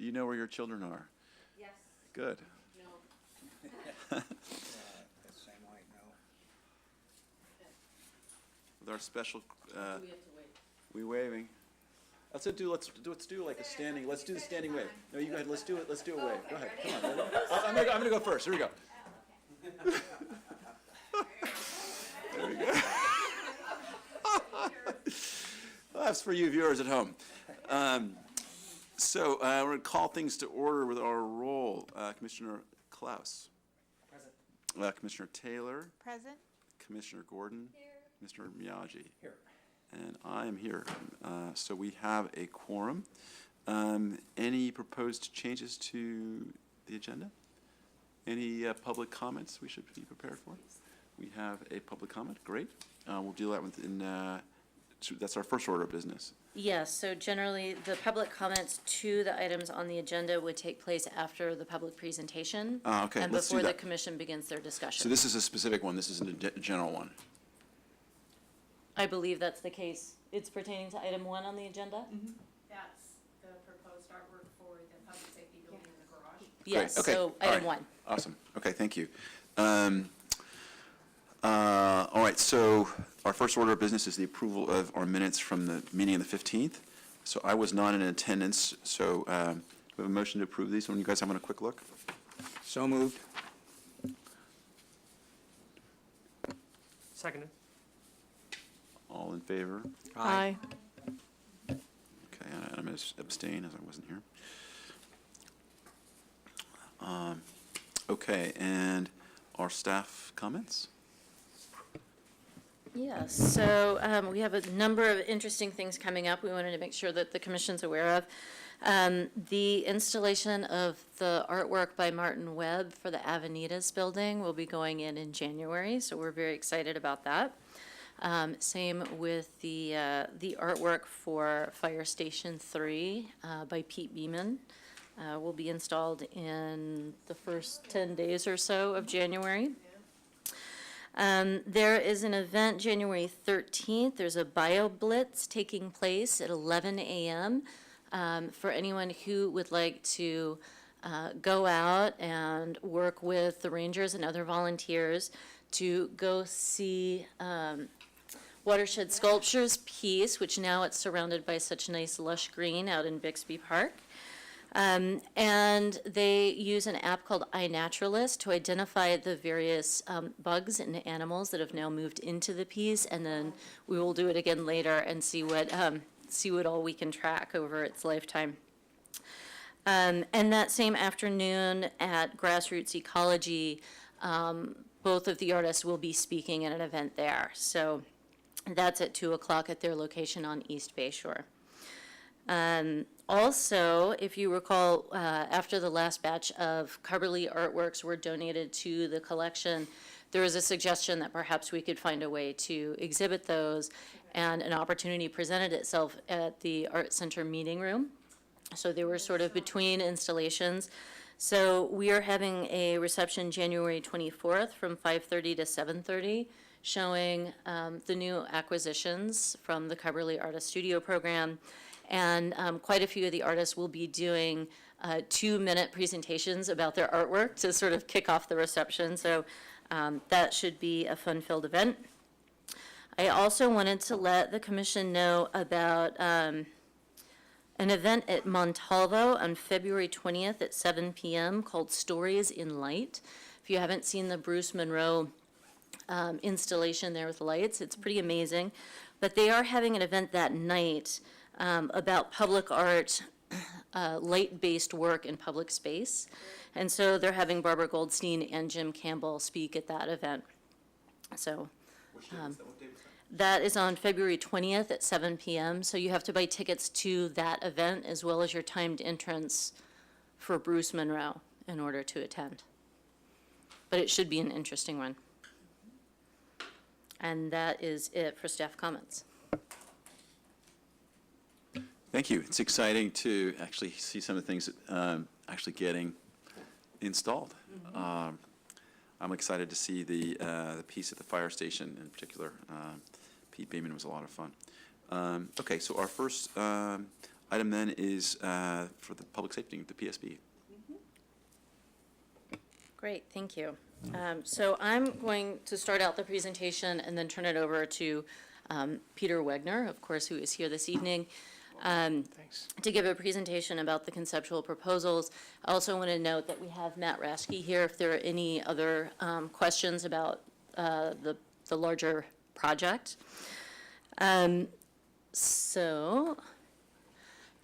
Do you know where your children are? Yes. Good. No. The same way, no. With our special, We have to wait. we waving. Let's do like a standing, let's do the standing wave. No, you go ahead, let's do it a wave. Go ahead, come on. Ready? I'm gonna go first, here we go. There we go. That's for you viewers at home. So we're going to call things to order with our roll. Commissioner Klaus. Present. Commissioner Taylor. Present. Commissioner Gordon. Here. Mr. Miyagi. Here. And I am here. So we have a quorum. Any proposed changes to the agenda? Any public comments we should be prepared for? We have a public comment. Great. We'll deal that within. That's our first order of business. Yes, so generally, the public comments to the items on the agenda would take place after the public presentation. Okay, and let's do before the that. commission begins their discussion. So this is a specific one. This isn't a general one. I believe that's the case. It's pertaining to item 1 on the agenda? That's the proposed artwork for the public safety building in the garage. Yes, Okay, so all item right. 1. Awesome. Okay, thank you. All right, so our first order of business is the approval of our minutes from the meeting of the 15th. So I was not in attendance, so we have a motion to approve these. When you guys having a quick look? So moved. Seconded. All in favor? Aye. Okay, and I'm going to abstain as I wasn't here. Okay, and our staff comments? Yes, so we have a number of interesting things coming up we wanted to make sure that the commission's aware of. The installation of the artwork by Martin Webb for the Avenidas building will be going in January, so we're very excited about that. Same with the artwork for Fire Station 3 by Pete Beeman. Will be installed in the first 10 days or so of January. There is an event January 13th. There's a bio blitz taking place at 11 a.m. For anyone who would like to go out and work with the rangers and other volunteers to go see Watershed Sculptures piece, which now it's surrounded by such nice lush green out in Bixby Park. And they use an app called iNaturalist to identify the various bugs and animals that have now moved into the piece, and then we will do it again later and see what all we can track over its lifetime. And that same afternoon at Grassroots Ecology, both of the artists will be speaking at an event there. So that's at 2 o'clock at their location on East Bay Shore. Also, if you recall, after the last batch of Coverly artworks were donated to the collection, there was a suggestion that perhaps we could find a way to exhibit those, and an opportunity presented itself at the Art Center meeting room. So they were sort of between installations. So we are having a reception January 24th from 5:30 to 7:30, showing the new acquisitions from the Coverly Artist Studio program. And quite a few of the artists will be doing 2-minute presentations about their artwork to sort of kick off the reception. So that should be a fun-filled event. I also wanted to let the commission know about an event at Montalvo on February 20th at 7 p.m. called Stories in Light. If you haven't seen the Bruce Monroe installation there with lights, it's pretty amazing. But they are having an event that night about public art, light-based work in public space. And so they're having Barbara Goldstein and Jim Campbell speak at that event. So that is on February 20th at 7 p.m. So you have to buy tickets to that event as well as your timed entrance for Bruce Monroe in order to attend. But it should be an interesting one. And that is it for staff comments. Thank you. It's exciting to actually see some of the things actually getting installed. I'm excited to see the piece at the fire station in particular. Pete Beeman was a lot of fun. Okay, so our first item then is for the public safety, the PSB. Great, thank you. So I'm going to start out the presentation and then turn it over to Peter Wegner, of course, who is here this evening, to give a presentation about the conceptual proposals. I also want to note that we have Matt Raschke here if there are any other questions about the larger project. So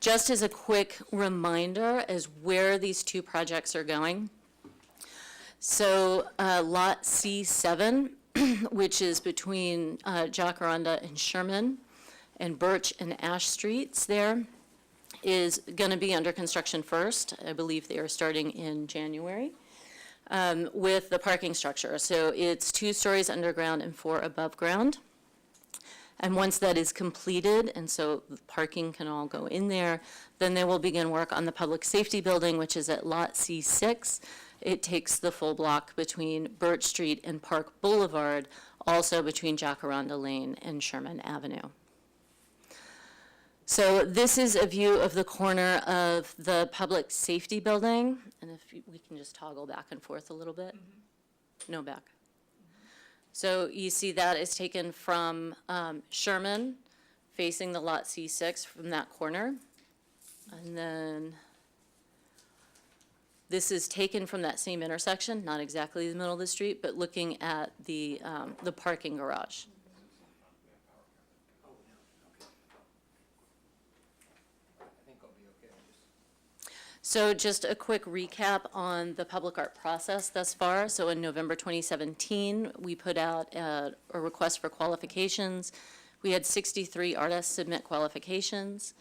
just as a quick reminder as where these two projects are going. So Lot C7, which is between Jacaranda and Sherman, and Birch and Ash Streets there, is going to be under construction first. I believe they are starting in January with the parking structure. So it's 2 stories underground and 4 above ground. And once that is completed, and so the parking can all go in there, then they will begin work on the public safety building, which is at Lot C6. It takes the full block between Birch Street and Park Boulevard, also between Jacaranda Lane and Sherman Avenue. So this is a view of the corner of the public safety building. And if we can just toggle back and forth a little bit. No, back. So you see that is taken from Sherman, facing the Lot C6 from that corner. And then this is taken from that same intersection, not exactly the middle of the street, but looking at the parking garage. So just a quick recap on the public art process thus far. So in November 2017, we put out a request for qualifications. We had 63 artists submit qualifications.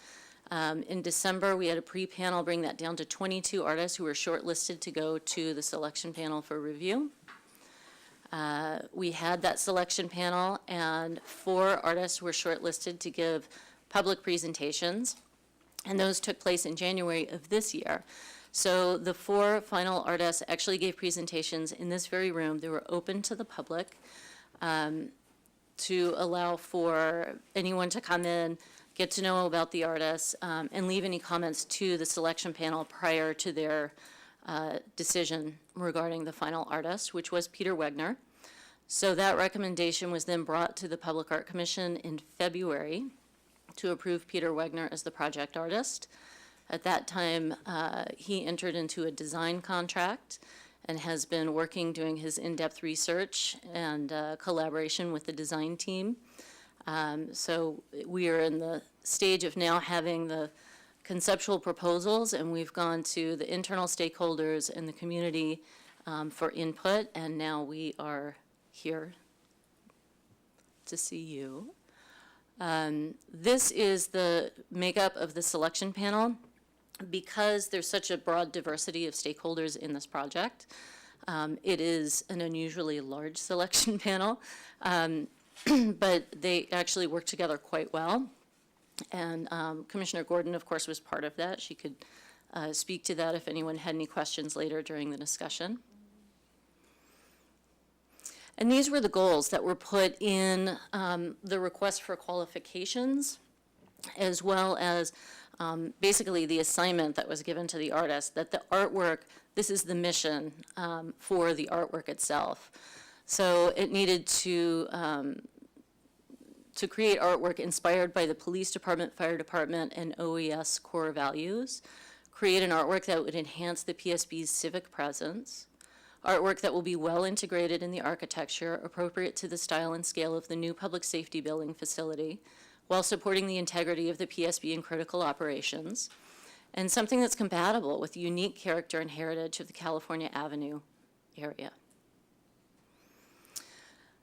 In December, we had a pre-panel bring that down to 22 artists who were shortlisted to go to the selection panel for review. We had that selection panel, and 4 artists were shortlisted to give public presentations. And those took place in January of this year. So the 4 final artists actually gave presentations in this very room. They were open to the public to allow for anyone to come in, get to know about the artists, and leave any comments to the selection panel prior to their decision regarding the final artist, which was Peter Wegner. So that recommendation was then brought to the Public Art Commission in February to approve Peter Wegner as the project artist. At that time, he entered into a design contract and has been working, doing his in-depth research and collaboration with the design team. So we are in the stage of now having the conceptual proposals, and we've gone to the internal stakeholders and the community for input, and now we are here to see you. This is the makeup of the selection panel. Because there's such a broad diversity of stakeholders in this project, it is an unusually large selection panel, but they actually work together quite well. And Commissioner Gordon, of course, was part of that. She could speak to that if anyone had any questions later during the discussion. And these were the goals that were put in the request for qualifications, as well as basically the assignment that was given to the artist, that the artwork, this is the mission for the artwork itself. So it needed to create artwork inspired by the police department, fire department, and OES core values, create an artwork that would enhance the PSB's civic presence, artwork that will be well integrated in the architecture, appropriate to the style and scale of the new public safety building facility, while supporting the integrity of the PSB in critical operations, and something that's compatible with the unique character and heritage of the California Avenue area.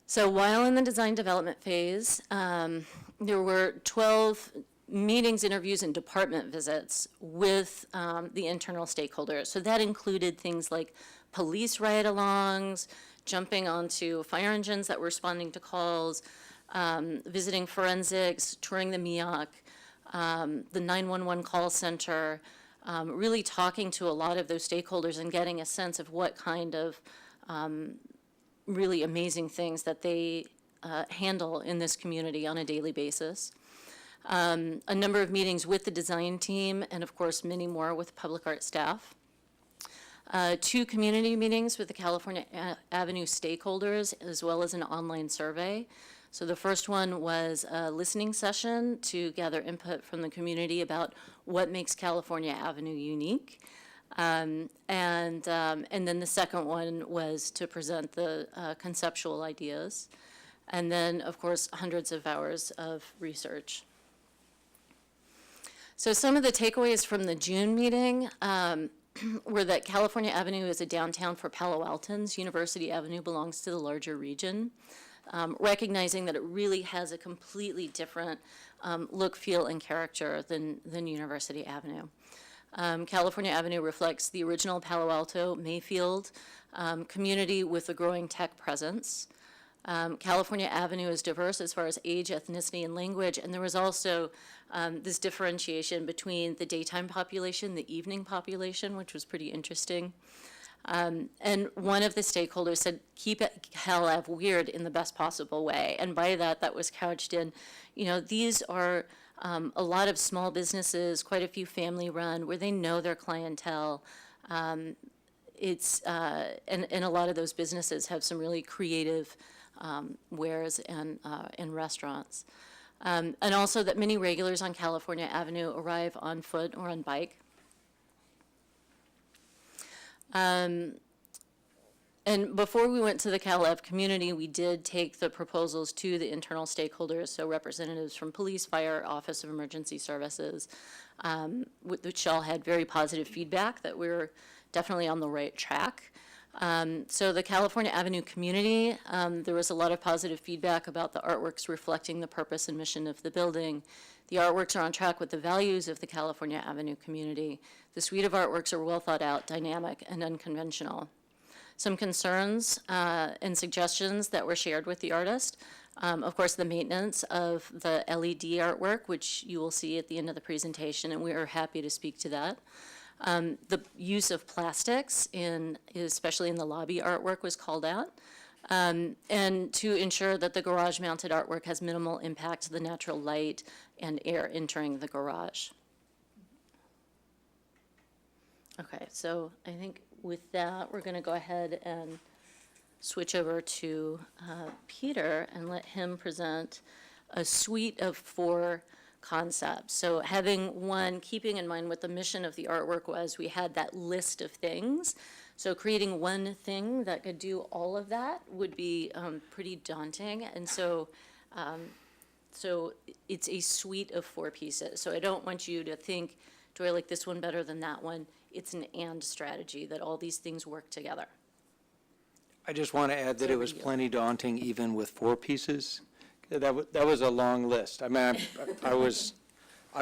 So while in the design development phase, there were 12 meetings, interviews, and department visits with the internal stakeholders. So that included things like police ride-alongs, jumping onto fire engines that were responding to calls, visiting forensics, touring the MEOC, the 911 call center, really talking to a lot of those stakeholders and getting a sense of what kind of really amazing things that they handle in this community on a daily basis. a number of meetings with the design team, and of course, many more with public art staff. 2 community meetings with the California Avenue stakeholders, as well as an online survey. So the first one was a listening session to gather input from the community about what makes California Avenue unique. And then the second one was to present the conceptual ideas. And then, of course, hundreds of hours of research. So some of the takeaways from the June meeting were that California Avenue is a downtown for Palo Altans. University Avenue belongs to the larger region. Recognizing that it really has a completely different look, feel, and character than University Avenue. California Avenue reflects the original Palo Alto, Mayfield community with a growing tech presence. California Avenue is diverse as far as age, ethnicity, and language, and there was also this differentiation between the daytime population, the evening population, which was pretty interesting. And one of the stakeholders said, keep Cal Ave weird in the best possible way. And by that was couched in, these are a lot of small businesses, quite a few family-run, where they know their clientele. And a lot of those businesses have some really creative wares and restaurants. And also that many regulars on California Avenue arrive on foot or on bike. And before we went to the Cal Ave community, we did take the proposals to the internal stakeholders, so representatives from police, fire, Office of Emergency Services, which all had very positive feedback that we're definitely on the right track. So the California Avenue community, there was a lot of positive feedback about the artworks reflecting the purpose and mission of the building. The artworks are on track with the values of the California Avenue community. The suite of artworks are well thought out, dynamic, and unconventional. Some concerns and suggestions that were shared with the artist. Of course, the maintenance of the LED artwork, which you will see at the end of the presentation, and we are happy to speak to that. The use of plastics, especially in the lobby artwork, was called out. And to ensure that the garage-mounted artwork has minimal impact to the natural light and air entering the garage. Okay, so I think with that, we're going to go ahead and switch over to Peter and let him present a suite of 4 concepts. So having one, keeping in mind what the mission of the artwork was, we had that list of things. So creating one thing that could do all of that would be pretty daunting. And so it's a suite of 4 pieces. So I don't want you to think, do I like this one better than that one? It's an and strategy, that all these things work together. I just want to add that it was plenty daunting even with 4 pieces. That was a long list. I mean, I was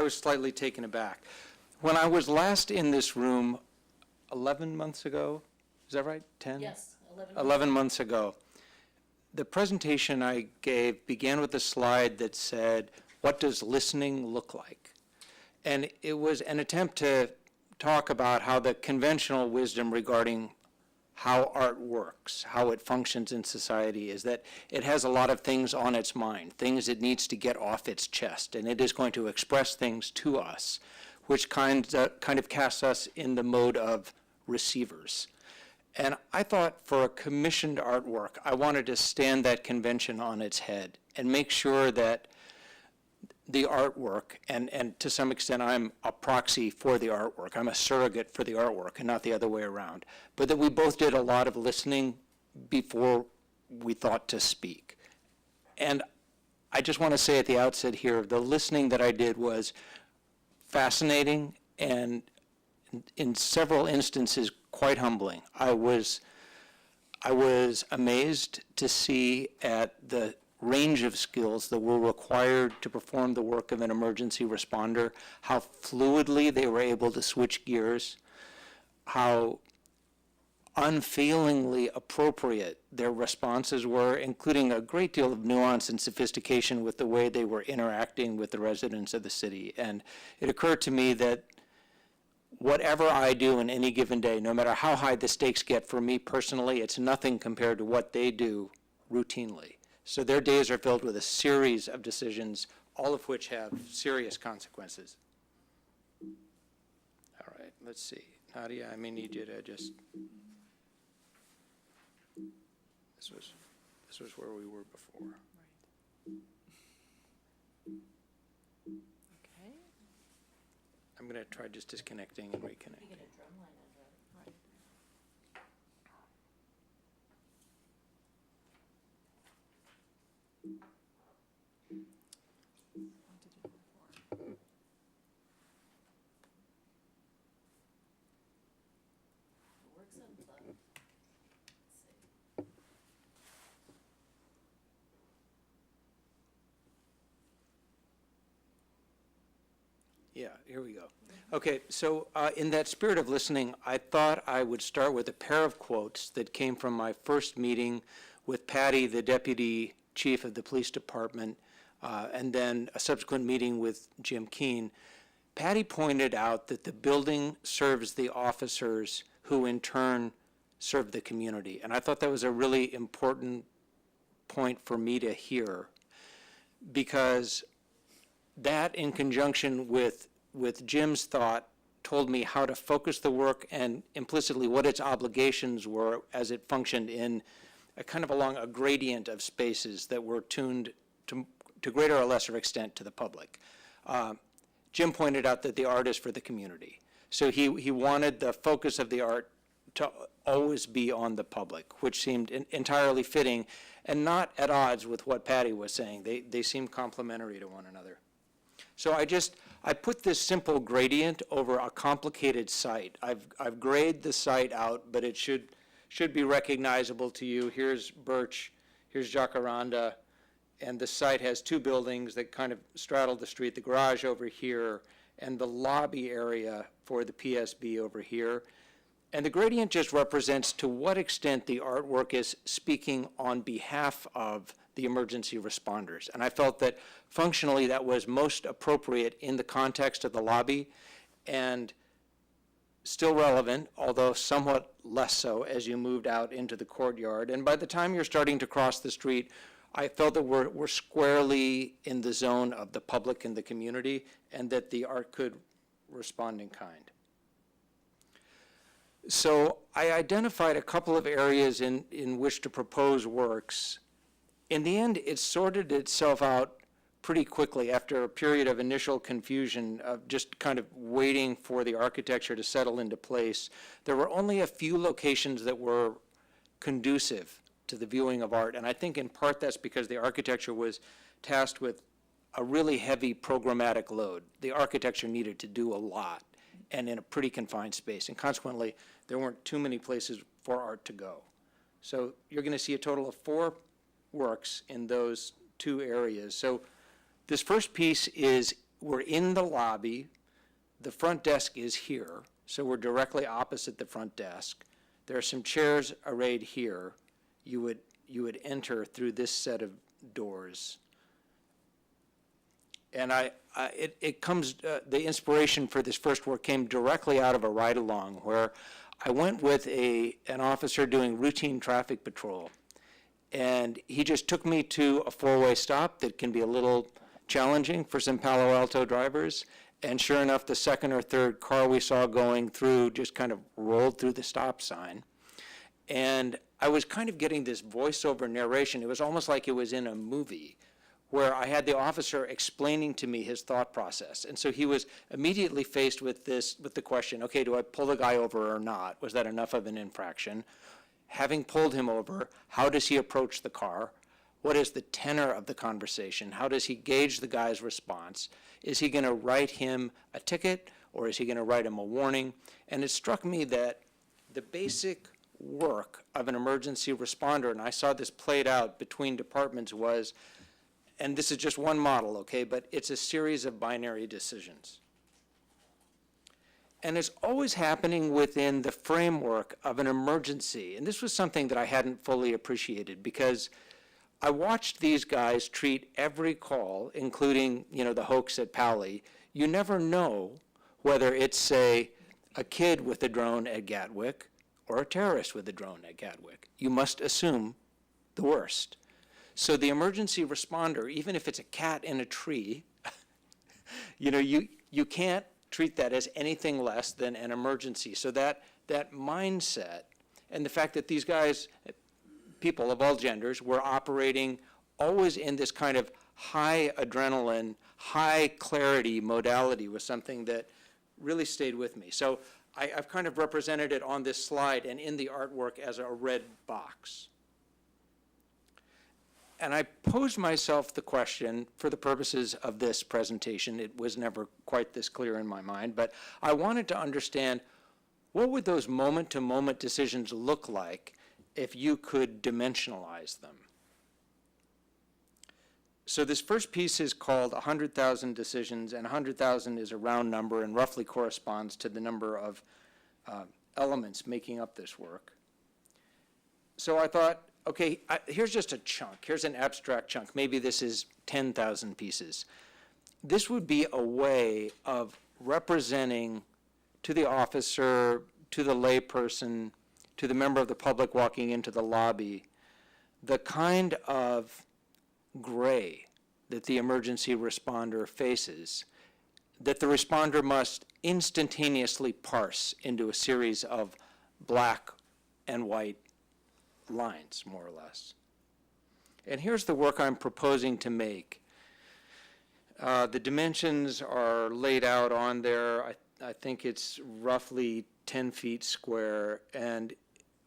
slightly taken aback. When I was last in this room 11 months ago, is that right? 10? Yes, 11 months ago. The presentation I gave began with a slide that said, what does listening look like? And it was an attempt to talk about how the conventional wisdom regarding how art works, how it functions in society, is that it has a lot of things on its mind, things it needs to get off its chest, and it is going to express things to us, which kind of casts us in the mode of receivers. And I thought for a commissioned artwork, I wanted to stand that convention on its head and make sure that the artwork, and to some extent I'm a proxy for the artwork, I'm a surrogate for the artwork and not the other way around, but that we both did a lot of listening before we thought to speak. And I just want to say at the outset here, the listening that I did was fascinating and in several instances quite humbling. I was amazed to see at the range of skills that were required to perform the work of an emergency responder, how fluidly they were able to switch gears, how unfailingly appropriate their responses were, including a great deal of nuance and sophistication with the way they were interacting with the residents of the city. And it occurred to me that whatever I do in any given day, no matter how high the stakes get for me personally, it's nothing compared to what they do routinely. So their days are filled with a series of decisions, all of which have serious consequences. All right, let's see. Nadia, I may need you to just, this was where we were before. Okay. I'm going to try just disconnecting and reconnecting. Works unplugged. Let's see. Yeah, here we go. Okay, so in that spirit of listening, I thought I would start with a pair of quotes that came from my first meeting with Patty, the deputy chief of the police department, and then a subsequent meeting with Jim Keene. Patty pointed out that the building serves the officers who in turn serve the community. And I thought that was a really important point for me to hear, because that, in conjunction with Jim's thought, told me how to focus the work and implicitly what its obligations were as it functioned in a kind of along a gradient of spaces that were tuned to greater or lesser extent to the public. Jim pointed out that the art is for the community. So he wanted the focus of the art to always be on the public, which seemed entirely fitting and not at odds with what Patty was saying. They seemed complementary to one another. So I put this simple gradient over a complicated site. I've graded the site out, but it should be recognizable to you. Here's Birch, here's Jacaranda, and the site has two buildings that kind of straddle the street, the garage over here, and the lobby area for the PSB over here. And the gradient just represents to what extent the artwork is speaking on behalf of the emergency responders. And I felt that functionally that was most appropriate in the context of the lobby and still relevant, although somewhat less so as you moved out into the courtyard. And by the time you're starting to cross the street, I felt that we're squarely in the zone of the public and the community, and that the art could respond in kind. So I identified a couple of areas in which to propose works. In the end, it sorted itself out pretty quickly after a period of initial confusion of just kind of waiting for the architecture to settle into place. There were only a few locations that were conducive to the viewing of art, and I think in part that's because the architecture was tasked with a really heavy programmatic load. The architecture needed to do a lot and in a pretty confined space, and consequently there weren't too many places for art to go. So you're going to see a total of 4 works in those 2 areas. So this first piece is, we're in the lobby, the front desk is here, so we're directly opposite the front desk. There are some chairs arrayed here. You would enter through this set of doors. And it comes, the inspiration for this first work came directly out of a ride-along where I went with an officer doing routine traffic patrol. And he just took me to a 4-way stop that can be a little challenging for some Palo Alto drivers. And sure enough, the second or third car we saw going through just kind of rolled through the stop sign. And I was kind of getting this voiceover narration. It was almost like it was in a movie, where I had the officer explaining to me his thought process. And so he was immediately faced with the question, okay, do I pull the guy over or not? Was that enough of an infraction? Having pulled him over, how does he approach the car? What is the tenor of the conversation? How does he gauge the guy's response? Is he going to write him a ticket, or is he going to write him a warning? And it struck me that the basic work of an emergency responder, and I saw this played out between departments, was, and this is just one model, okay, but it's a series of binary decisions. And it's always happening within the framework of an emergency. And this was something that I hadn't fully appreciated, because I watched these guys treat every call, including, the hoax at Palo. You never know whether it's, say, a kid with a drone at Gatwick or a terrorist with a drone at Gatwick. You must assume the worst. So the emergency responder, even if it's a cat in a tree, you can't treat that as anything less than an emergency. So that mindset and the fact that these guys, people of all genders, were operating always in this kind of high adrenaline, high clarity modality was something that really stayed with me. So I've kind of represented it on this slide and in the artwork as a red box. And I posed myself the question for the purposes of this presentation. It was never quite this clear in my mind, but I wanted to understand what would those moment-to-moment decisions look like if you could dimensionalize them. So this first piece is called 100,000 decisions, and 100,000 is a round number and roughly corresponds to the number of elements making up this work. So I thought, okay, here's just a chunk. Here's an abstract chunk. Maybe this is 10,000 pieces. This would be a way of representing to the officer, to the layperson, to the member of the public walking into the lobby, the kind of gray that the emergency responder faces, that the responder must instantaneously parse into a series of black and white lines, more or less. And here's the work I'm proposing to make. The dimensions are laid out on there. I think it's roughly 10 feet square, and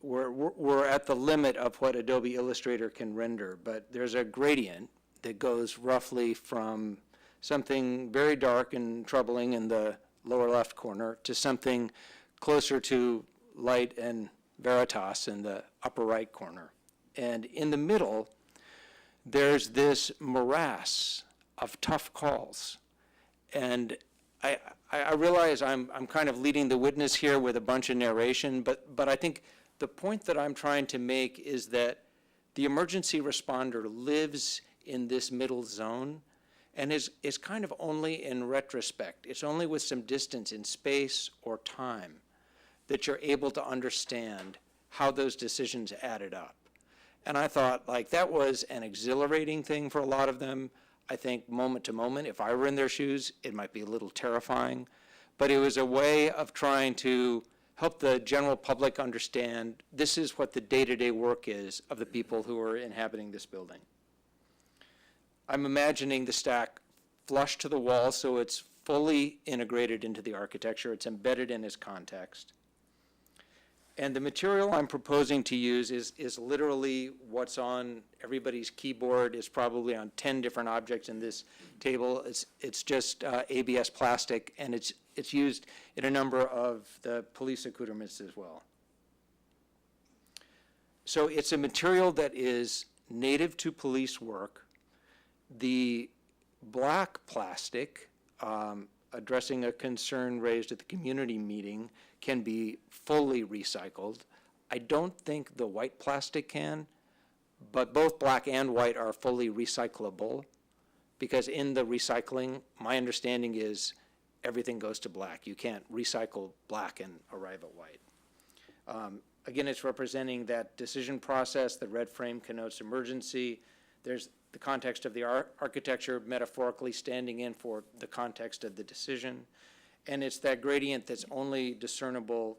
we're at the limit of what Adobe Illustrator can render, but there's a gradient that goes roughly from something very dark and troubling in the lower left corner to something closer to light and veritas in the upper right corner. And in the middle, there's this morass of tough calls. And I realize I'm kind of leading the witness here with a bunch of narration, but I think the point that I'm trying to make is that the emergency responder lives in this middle zone and is kind of only in retrospect. It's only with some distance in space or time that you're able to understand how those decisions added up. And I thought, like, that was an exhilarating thing for a lot of them. I think moment to moment, if I were in their shoes, it might be a little terrifying. But it was a way of trying to help the general public understand this is what the day-to-day work is of the people who are inhabiting this building. I'm imagining the stack flush to the wall so it's fully integrated into the architecture. It's embedded in its context. And the material I'm proposing to use is literally what's on everybody's keyboard, is probably on 10 different objects in this table. It's just ABS plastic, and it's used in a number of the police accoutrements as well. So it's a material that is native to police work. The black plastic, addressing a concern raised at the community meeting, can be fully recycled. I don't think the white plastic can, but both black and white are fully recyclable, because in the recycling, my understanding is everything goes to black. You can't recycle black and arrive at white. Again, it's representing that decision process. The red frame connotes emergency. There's the context of the architecture metaphorically standing in for the context of the decision. And it's that gradient that's only discernible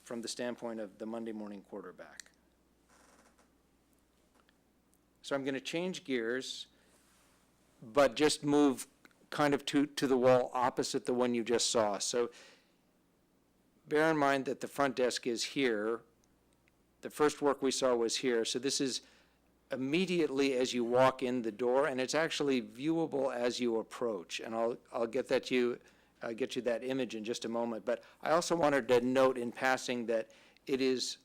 from the standpoint of the Monday morning quarterback. So I'm going to change gears, but just move kind of to the wall opposite the one you just saw. So bear in mind that the front desk is here. The first work we saw was here. So this is immediately as you walk in the door, and it's actually viewable as you approach. And I'll get that get you that image in just a moment. But I also wanted to note in passing that it is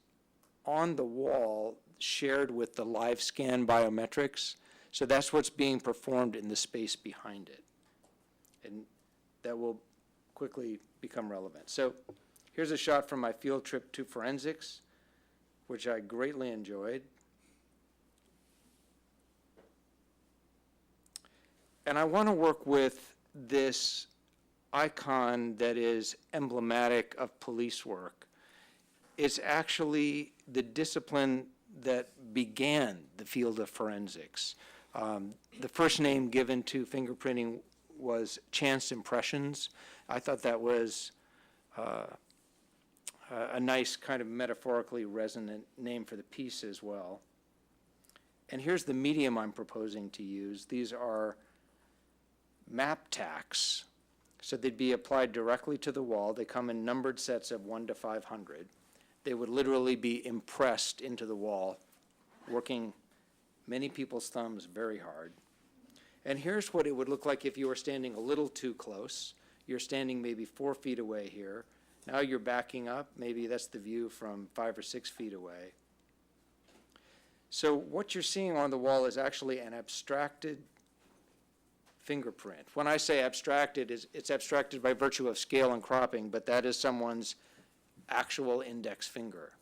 on the wall shared with the live scan biometrics. So that's what's being performed in the space behind it. And that will quickly become relevant. So here's a shot from my field trip to forensics, which I greatly enjoyed. And I want to work with this icon that is emblematic of police work. It's actually the discipline that began the field of forensics. The first name given to fingerprinting was chance impressions. I thought that was a nice kind of metaphorically resonant name for the piece as well. And here's the medium I'm proposing to use. These are map tacks. So they'd be applied directly to the wall. They come in numbered sets of 1 to 500. They would literally be impressed into the wall, working many people's thumbs very hard. And here's what it would look like if you were standing a little too close. You're standing maybe 4 feet away here. Now you're backing up. Maybe that's the view from 5 or 6 feet away. So what you're seeing on the wall is actually an abstracted fingerprint. When I say abstracted, it's abstracted by virtue of scale and cropping, but that is someone's actual index finger,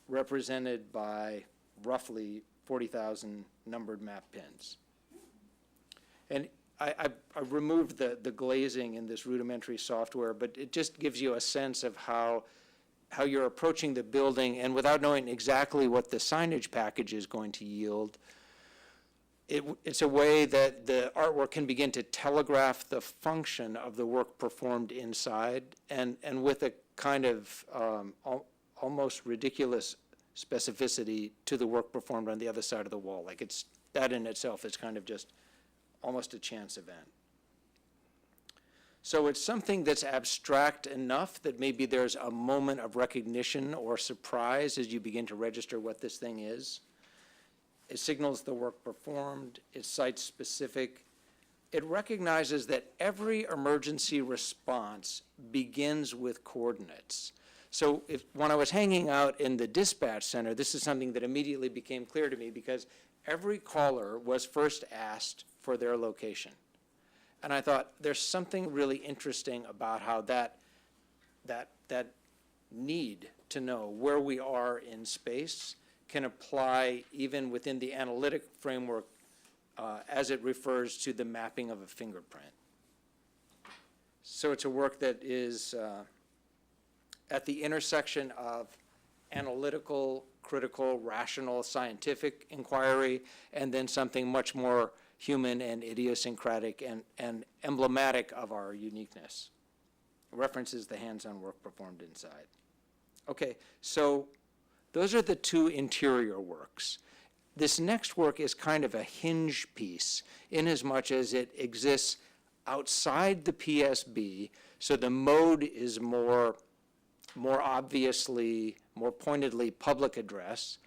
represented by roughly 40,000 numbered map pins. And I removed the glazing in this rudimentary software, but it just gives you a sense of how you're approaching the building, and without knowing exactly what the signage package is going to yield, it's a way that the artwork can begin to telegraph the function of the work performed inside, and with a kind of almost ridiculous specificity to the work performed on the other side of the wall. Like that in itself is kind of just almost a chance event. So it's something that's abstract enough that maybe there's a moment of recognition or surprise as you begin to register what this thing is. It signals the work performed. It's site-specific. It recognizes that every emergency response begins with coordinates. So when I was hanging out in the dispatch center, this is something that immediately became clear to me, because every caller was first asked for their location. And I thought, there's something really interesting about how that need to know where we are in space can apply even within the analytic framework as it refers to the mapping of a fingerprint. So it's a work that is at the intersection of analytical, critical, rational, scientific inquiry, and then something much more human and idiosyncratic and emblematic of our uniqueness. It references the hands-on work performed inside. Okay, so those are the two interior works. This next work is kind of a hinge piece, in as much as it exists outside the PSB, so the mode is more obviously, more pointedly public address.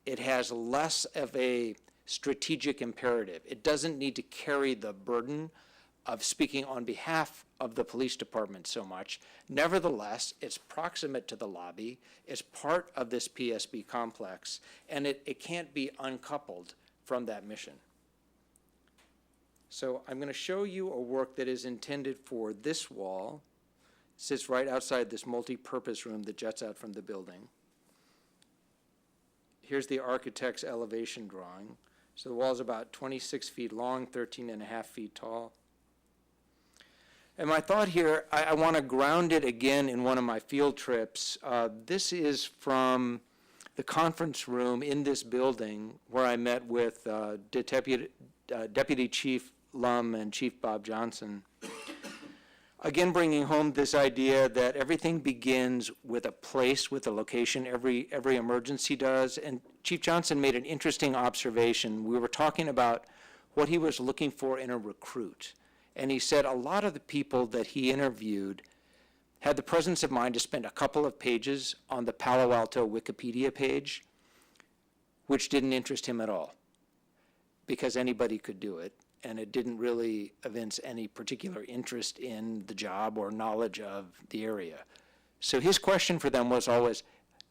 It has less of a strategic imperative. It doesn't need to carry the burden of speaking on behalf of the police department so much. Nevertheless, it's proximate to the lobby, it's part of this PSB complex, and it can't be uncoupled from that mission. So I'm going to show you a work that is intended for this wall. It sits right outside this multi-purpose room that juts out from the building. Here's the architect's elevation drawing. So the wall is about 26 feet long, 13 and a half feet tall. And my thought here, I want to ground it again in one of my field trips. This is from the conference room in this building where I met with Deputy Chief Lum and Chief Bob Johnson. Again, bringing home this idea that everything begins with a place, with a location. Every emergency does. And Chief Johnson made an interesting observation. We were talking about what he was looking for in a recruit. And he said a lot of the people that he interviewed had the presence of mind to spend a couple of pages on the Palo Alto Wikipedia page, which didn't interest him at all, because anybody could do it, and it didn't really evince any particular interest in the job or knowledge of the area. So his question for them was always,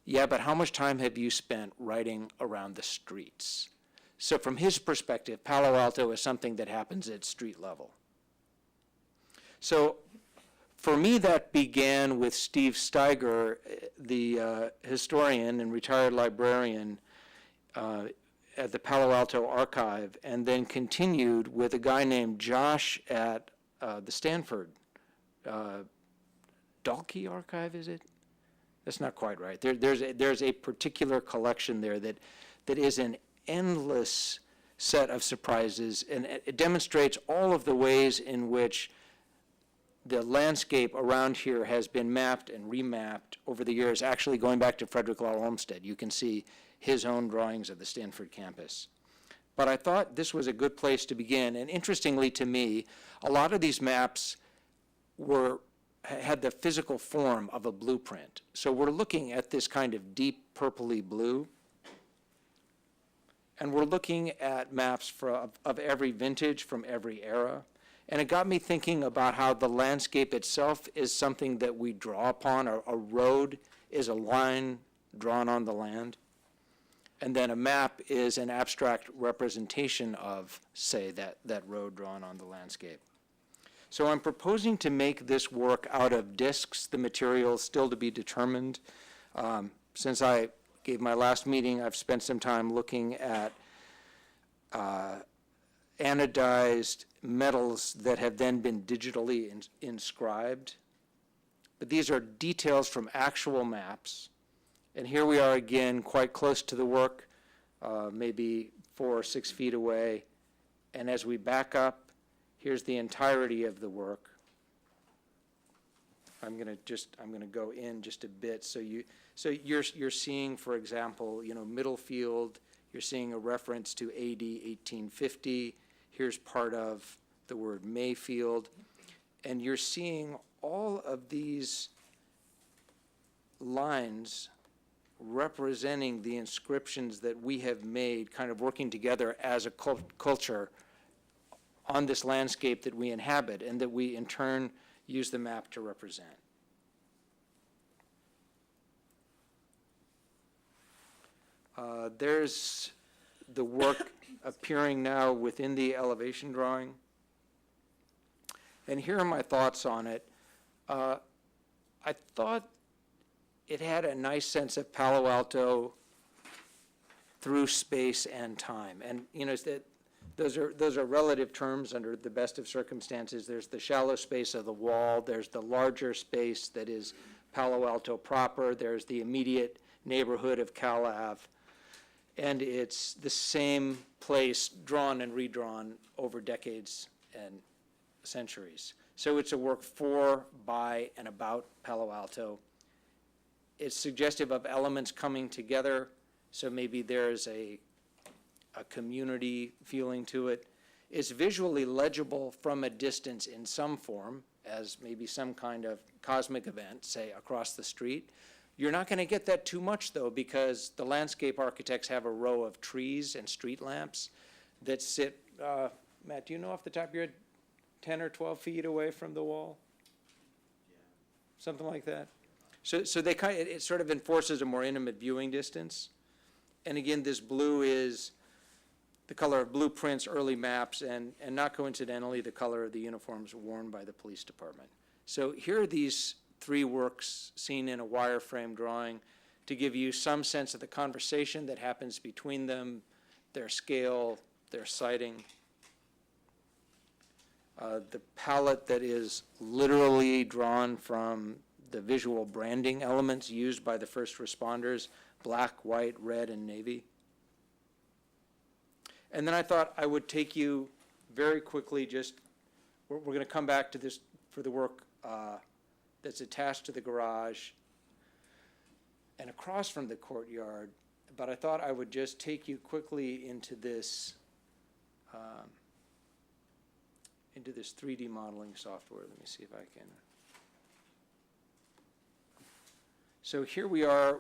yeah, but how much time have you spent riding around the streets? So from his perspective, Palo Alto is something that happens at street level. So for me, that began with Steve Steiger, the historian and retired librarian at the Palo Alto Archive, and then continued with a guy named Josh at the Stanford Dalkey Archive, is it? That's not quite right. There's a particular collection there that is an endless set of surprises, and it demonstrates all of the ways in which the landscape around here has been mapped and remapped over the years, actually going back to Frederick Law Olmsted. You can see his own drawings of the Stanford campus. But I thought this was a good place to begin, and interestingly to me, a lot of these maps had the physical form of a blueprint. So we're looking at this kind of deep purpley blue, and we're looking at maps of every vintage from every era. And it got me thinking about how the landscape itself is something that we draw upon. A road is a line drawn on the land. And then a map is an abstract representation of, say, that road drawn on the landscape. So I'm proposing to make this work out of discs, the material still to be determined. Since I gave my last meeting, I've spent some time looking at anodized metals that have then been digitally inscribed. But these are details from actual maps. And here we are again, quite close to the work, maybe 4 or 6 feet away. And as we back up, here's the entirety of the work. I'm going to go in just a bit. So you're seeing, for example, Middlefield. You're seeing a reference to AD 1850. Here's part of the word Mayfield. And you're seeing all of these lines representing the inscriptions that we have made, kind of working together as a culture on this landscape that we inhabit and that we in turn use the map to represent. There's the work appearing now within the elevation drawing. And here are my thoughts on it. I thought it had a nice sense of Palo Alto through space and time. And those are relative terms under the best of circumstances. There's the shallow space of the wall. There's the larger space that is Palo Alto proper. There's the immediate neighborhood of Cal Ave. And it's the same place drawn and redrawn over decades and centuries. So it's a work for, by, and about Palo Alto. It's suggestive of elements coming together, so maybe there's a community feeling to it. It's visually legible from a distance in some form, as maybe some kind of cosmic event, say, across the street. You're not going to get that too much, though, because the landscape architects have a row of trees and street lamps that sit, Matt, do you know off the top of your head, 10 or 12 feet away from the wall? Yeah. Something like that. So they it sort of enforces a more intimate viewing distance. And again, this blue is the color of blueprints, early maps, and not coincidentally, the color of the uniforms worn by the police department. So here are these 3 works seen in a wireframe drawing to give you some sense of the conversation that happens between them, their scale, their sighting. The palette that is literally drawn from the visual branding elements used by the first responders, black, white, red, and navy. And then I thought I would take you very quickly, we're going to come back to this for the work that's attached to the garage and across from the courtyard, but I thought I would just take you quickly into this 3D modeling software. Let me see if I can. So here we are.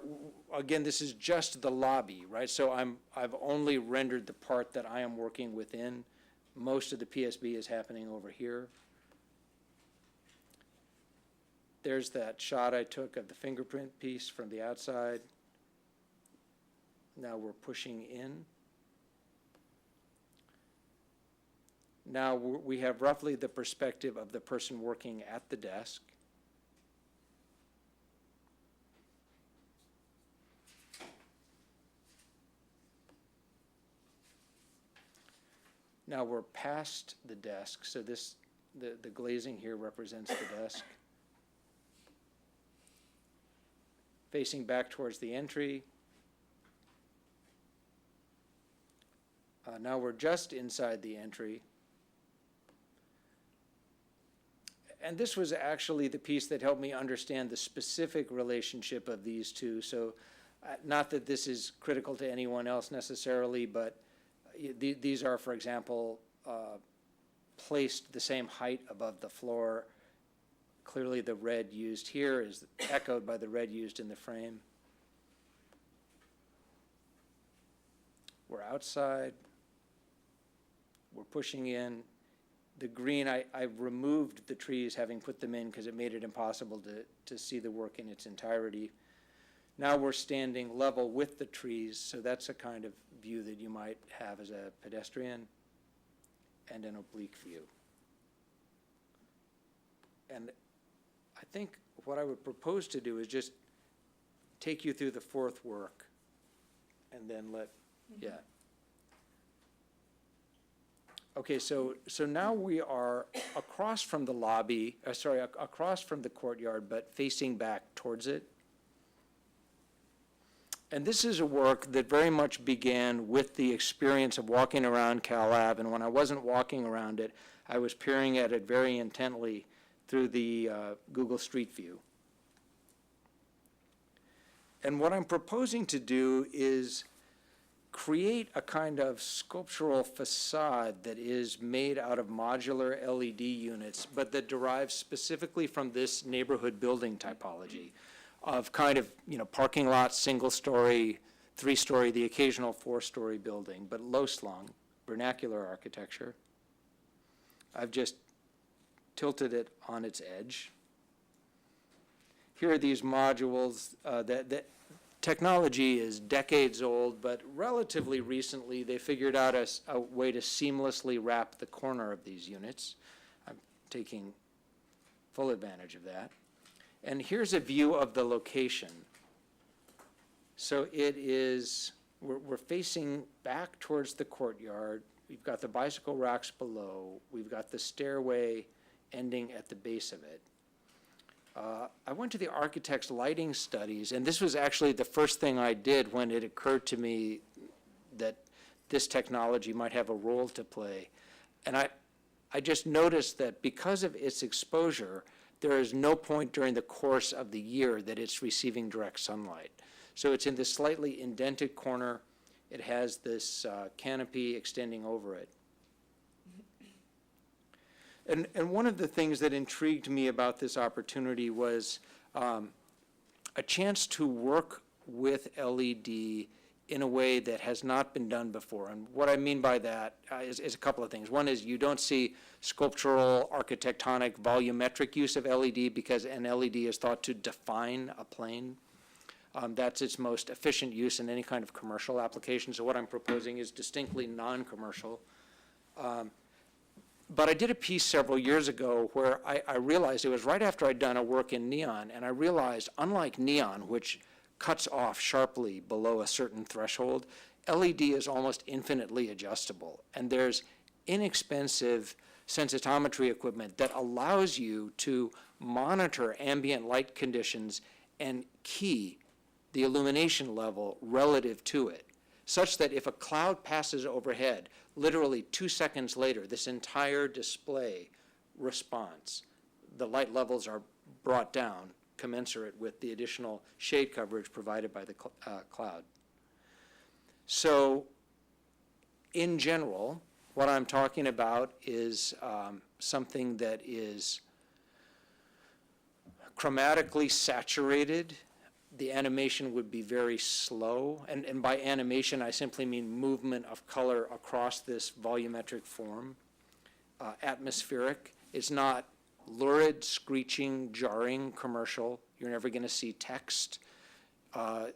Again, this is just the lobby, right? So I've only rendered the part that I am working within. Most of the PSB is happening over here. There's that shot I took of the fingerprint piece from the outside. Now we're pushing in. Now we have roughly the perspective of the person working at the desk. Now we're past the desk, so the glazing here represents the desk. Facing back towards the entry. Now we're just inside the entry. And this was actually the piece that helped me understand the specific relationship of these two. So not that this is critical to anyone else necessarily, but these are, for example, placed the same height above the floor. Clearly the red used here is echoed by the red used in the frame. We're outside. We're pushing in. The green, I removed the trees having put them in because it made it impossible to see the work in its entirety. Now we're standing level with the trees, so that's a kind of view that you might have as a pedestrian, and an oblique view. And I think what I would propose to do is just take you through the fourth work and then yeah. Okay, so now we are across from the lobby, across from the courtyard, but facing back towards it. And this is a work that very much began with the experience of walking around Cal Ave, and when I wasn't walking around it, I was peering at it very intently through the Google Street View. And what I'm proposing to do is create a kind of sculptural facade that is made out of modular LED units, but that derives specifically from this neighborhood building typology of kind of, parking lot, single-story, three-story, the occasional four-story building, but low-slung, vernacular architecture. I've just tilted it on its edge. Here are these modules that technology is decades old, but relatively recently they figured out a way to seamlessly wrap the corner of these units. I'm taking full advantage of that. And here's a view of the location. So it is, we're facing back towards the courtyard. We've got the bicycle racks below. We've got the stairway ending at the base of it. I went to the architect's lighting studies, and this was actually the first thing I did when it occurred to me that this technology might have a role to play. And I just noticed that because of its exposure, there is no point during the course of the year that it's receiving direct sunlight. So it's in this slightly indented corner. It has this canopy extending over it. And one of the things that intrigued me about this opportunity was a chance to work with LED in a way that has not been done before. And what I mean by that is a couple of things. One is you don't see sculptural, architectonic, volumetric use of LED because an LED is thought to define a plane. That's its most efficient use in any kind of commercial application. So what I'm proposing is distinctly non-commercial. But I did a piece several years ago where I realized, it was right after I'd done a work in neon, and I realized, unlike neon, which cuts off sharply below a certain threshold, LED is almost infinitely adjustable. And there's inexpensive sensitometry equipment that allows you to monitor ambient light conditions and key the illumination level relative to it, such that if a cloud passes overhead, literally 2 seconds later, this entire display responds. The light levels are brought down commensurate with the additional shade coverage provided by the cloud. So in general, what I'm talking about is something that is chromatically saturated. The animation would be very slow, and by animation I simply mean movement of color across this volumetric form. Atmospheric. It's not lurid, screeching, jarring, commercial. You're never going to see text. The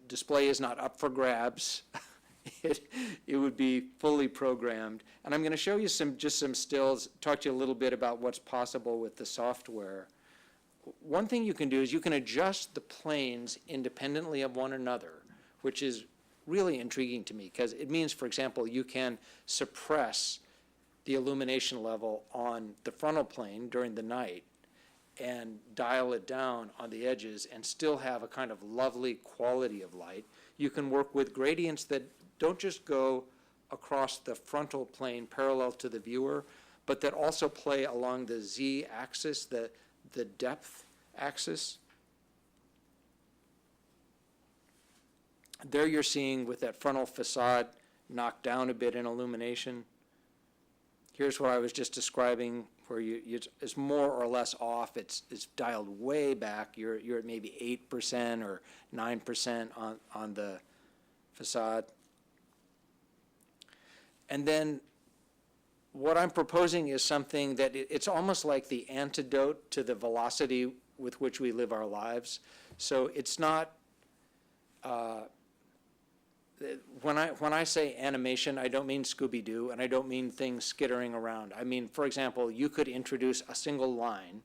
display is not up for grabs. It would be fully programmed. And I'm going to show you just some stills, talk to you a little bit about what's possible with the software. One thing you can do is you can adjust the planes independently of one another, which is really intriguing to me because it means, for example, you can suppress the illumination level on the frontal plane during the night and dial it down on the edges and still have a kind of lovely quality of light. You can work with gradients that don't just go across the frontal plane parallel to the viewer, but that also play along the z-axis, the depth axis. There you're seeing with that frontal facade knocked down a bit in illumination. Here's what I was just describing, where it's more or less off. It's dialed way back. You're at maybe 8% or 9% on the facade. And then what I'm proposing is something that it's almost like the antidote to the velocity with which we live our lives. So it's not, when I say animation, I don't mean Scooby-Doo, and I don't mean things skittering around. I mean, for example, you could introduce a single line.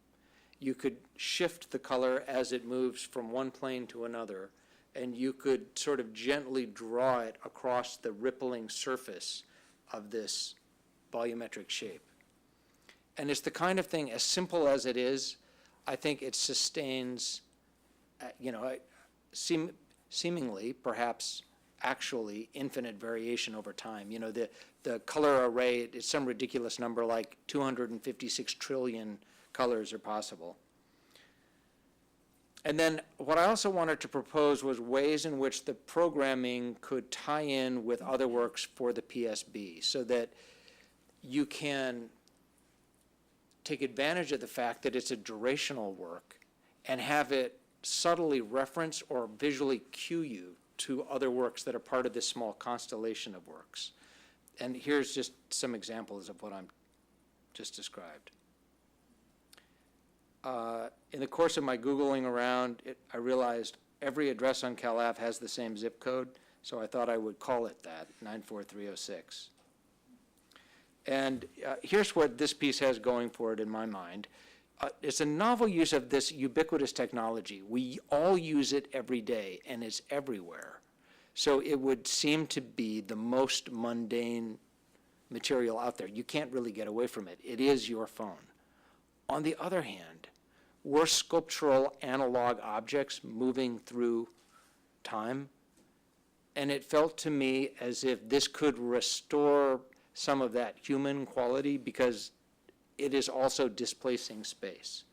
You could shift the color as it moves from one plane to another, and you could sort of gently draw it across the rippling surface of this volumetric shape. And it's the kind of thing, as simple as it is, I think it sustains, seemingly, perhaps actually, infinite variation over time. The color array is some ridiculous number, like 256 trillion colors are possible. And then what I also wanted to propose was ways in which the programming could tie in with other works for the PSB, so that you can take advantage of the fact that it's a durational work and have it subtly reference or visually cue you to other works that are part of this small constellation of works. And here's just some examples of what I'm just described. In the course of my Googling around, I realized every address on Cal Ave has the same zip code, so I thought I would call it that, 94306. And here's what this piece has going for it in my mind. It's a novel use of this ubiquitous technology. We all use it every day, and it's everywhere. So it would seem to be the most mundane material out there. You can't really get away from it. It is your phone. On the other hand, we're sculptural analog objects moving through time, and it felt to me as if this could restore some of that human quality, because it is also displacing space.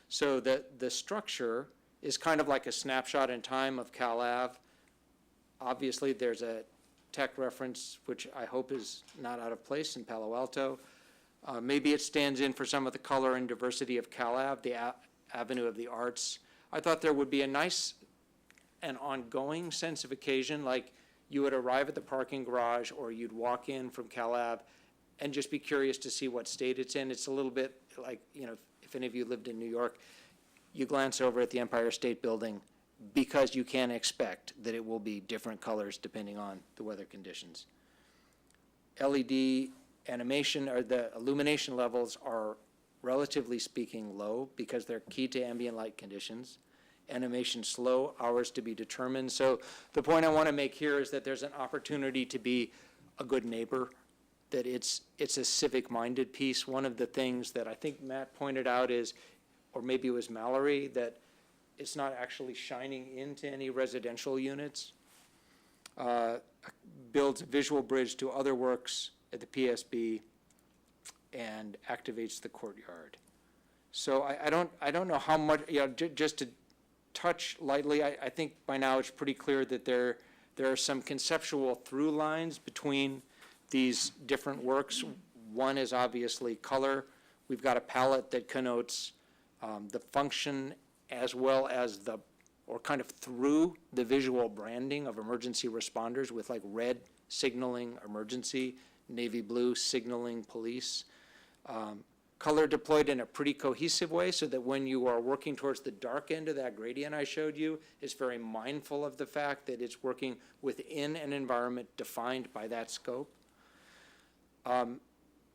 So the structure is kind of like a snapshot in time of Cal Ave. Obviously, there's a tech reference, which I hope is not out of place in Palo Alto. Maybe it stands in for some of the color and diversity of Cal Ave, the Avenue of the Arts. I thought there would be a nice and ongoing sense of occasion, like you would arrive at the parking garage or you'd walk in from Cal Ave and just be curious to see what state it's in. It's a little bit like, if any of you lived in New York, you glance over at the Empire State Building because you can expect that it will be different colors depending on the weather conditions. LED animation, or the illumination levels, are relatively speaking low because they're key to ambient light conditions. Animation slow, hours to be determined. So the point I want to make here is that there's an opportunity to be a good neighbor, that it's a civic-minded piece. One of the things that I think Matt pointed out is, or maybe it was Mallory, that it's not actually shining into any residential units. Builds a visual bridge to other works at the PSB and activates the courtyard. So I don't know how much, just to touch lightly, I think by now it's pretty clear that there are some conceptual through lines between these different works. One is obviously color. We've got a palette that connotes the function as well as or kind of through the visual branding of emergency responders, with like red signaling emergency, navy blue signaling police. Color deployed in a pretty cohesive way, so that when you are working towards the dark end of that gradient I showed you, it's very mindful of the fact that it's working within an environment defined by that scope.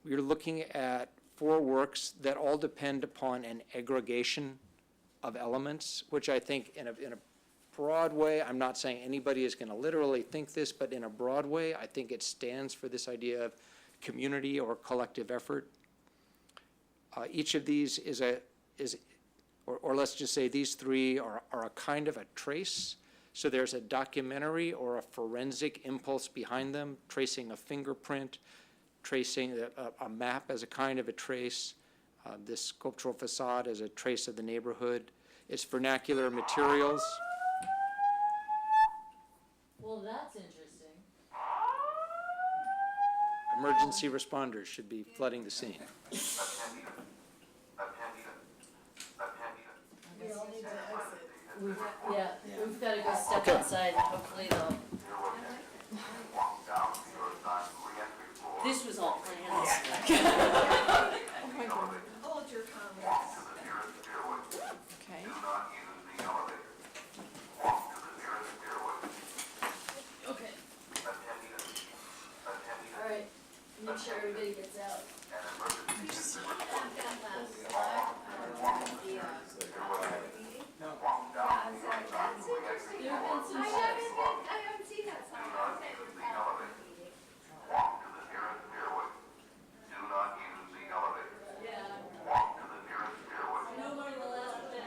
You're looking at 4 works that all depend upon an aggregation of elements, which I think in a broad way, I'm not saying anybody is going to literally think this, but in a broad way, I think it stands for this idea of community or collective effort. Each of these is or let's just say these three are a kind of a trace. So there's a documentary or a forensic impulse behind them, tracing a fingerprint, tracing a map as a kind of a trace, this sculptural facade as a trace of the neighborhood. It's vernacular materials. Well, that's interesting. Emergency responders should be flooding the scene. Yeah, we've gotta go step Okay. outside and hopefully they'll. This was all planned. Hold your comments. Okay. Okay. All right, make sure everybody gets out. There have been some. I haven't seen that sign. Yeah. No more than the last bit.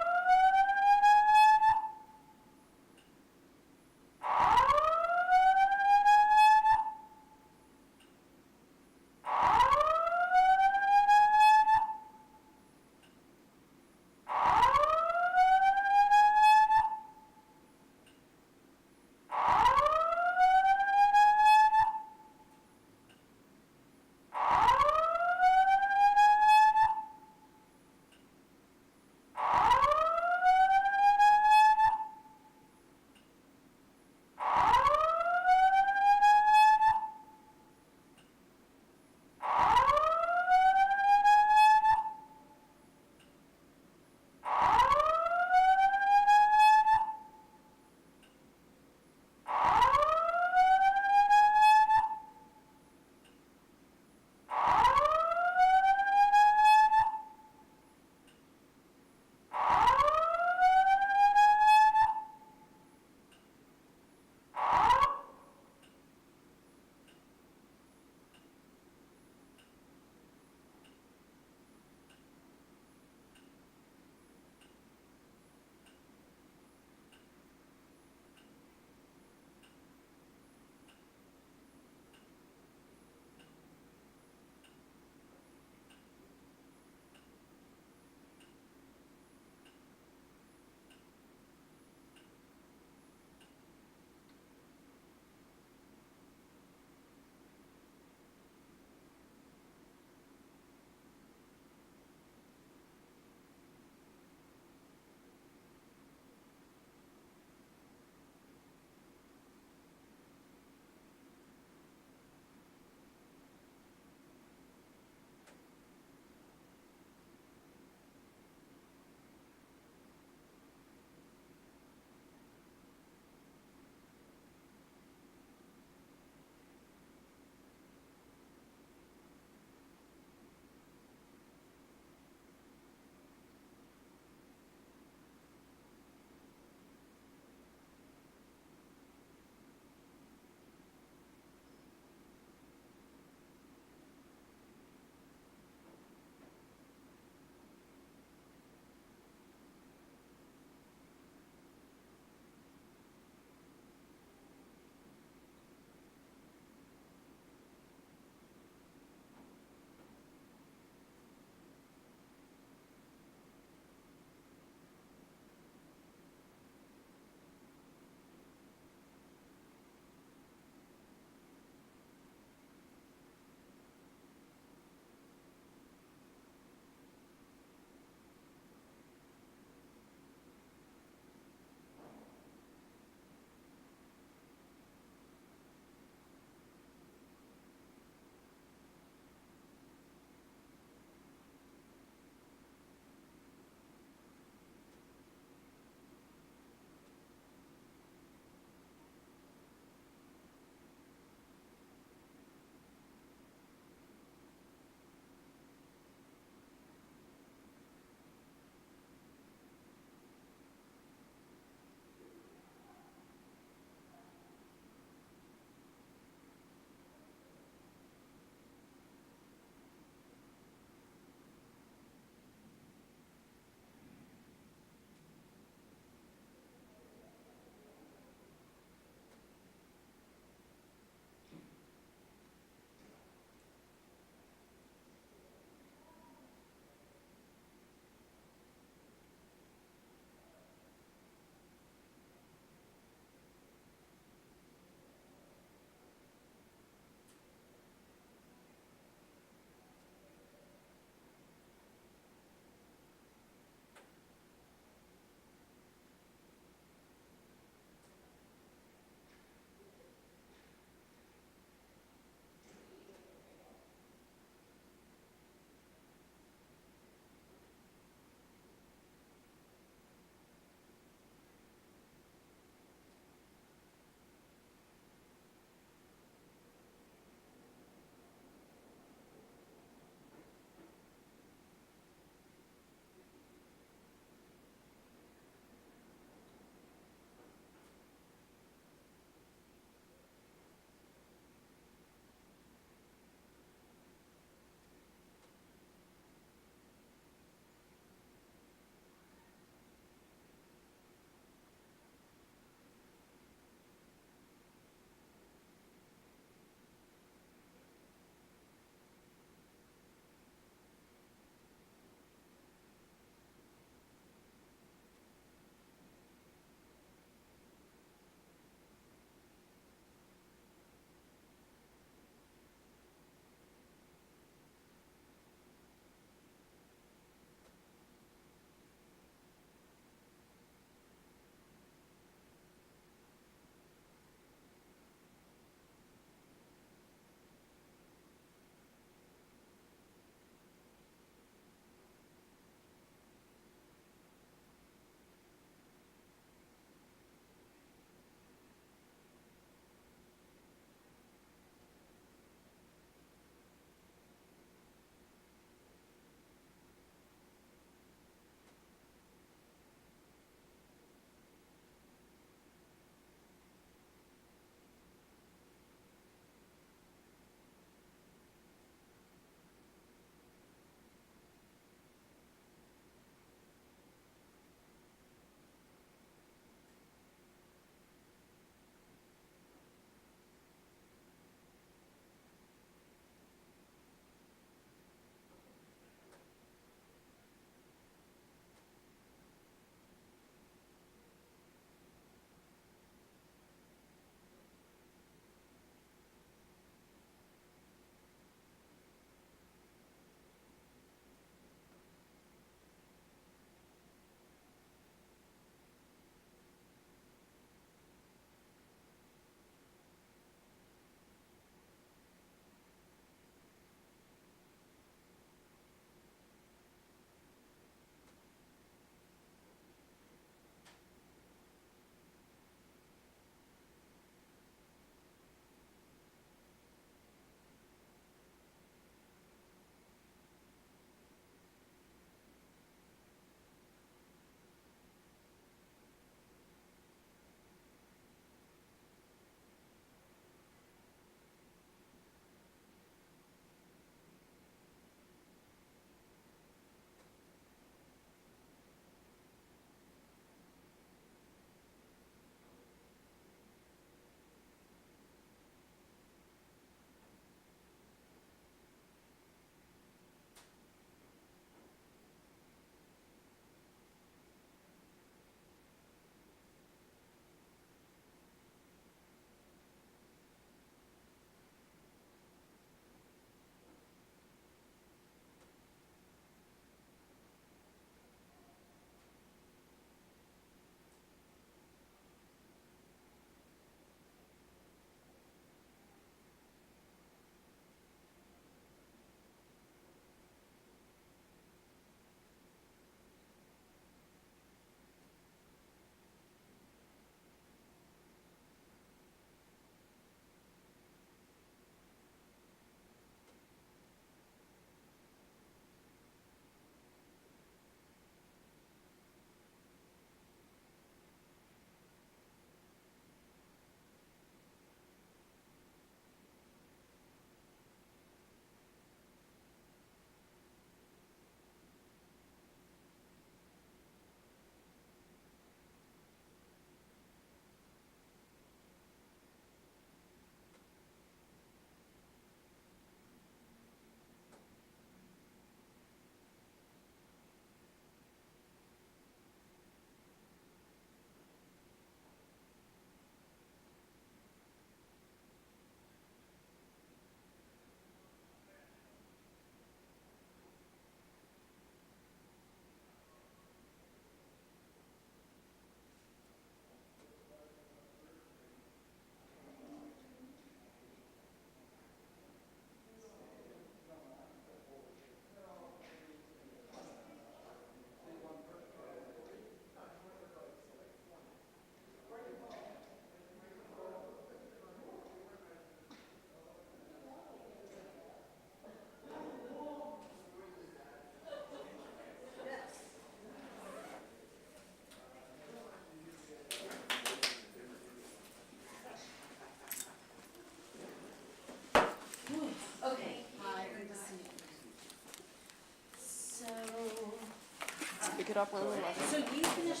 pick it up where we left it. So you finish,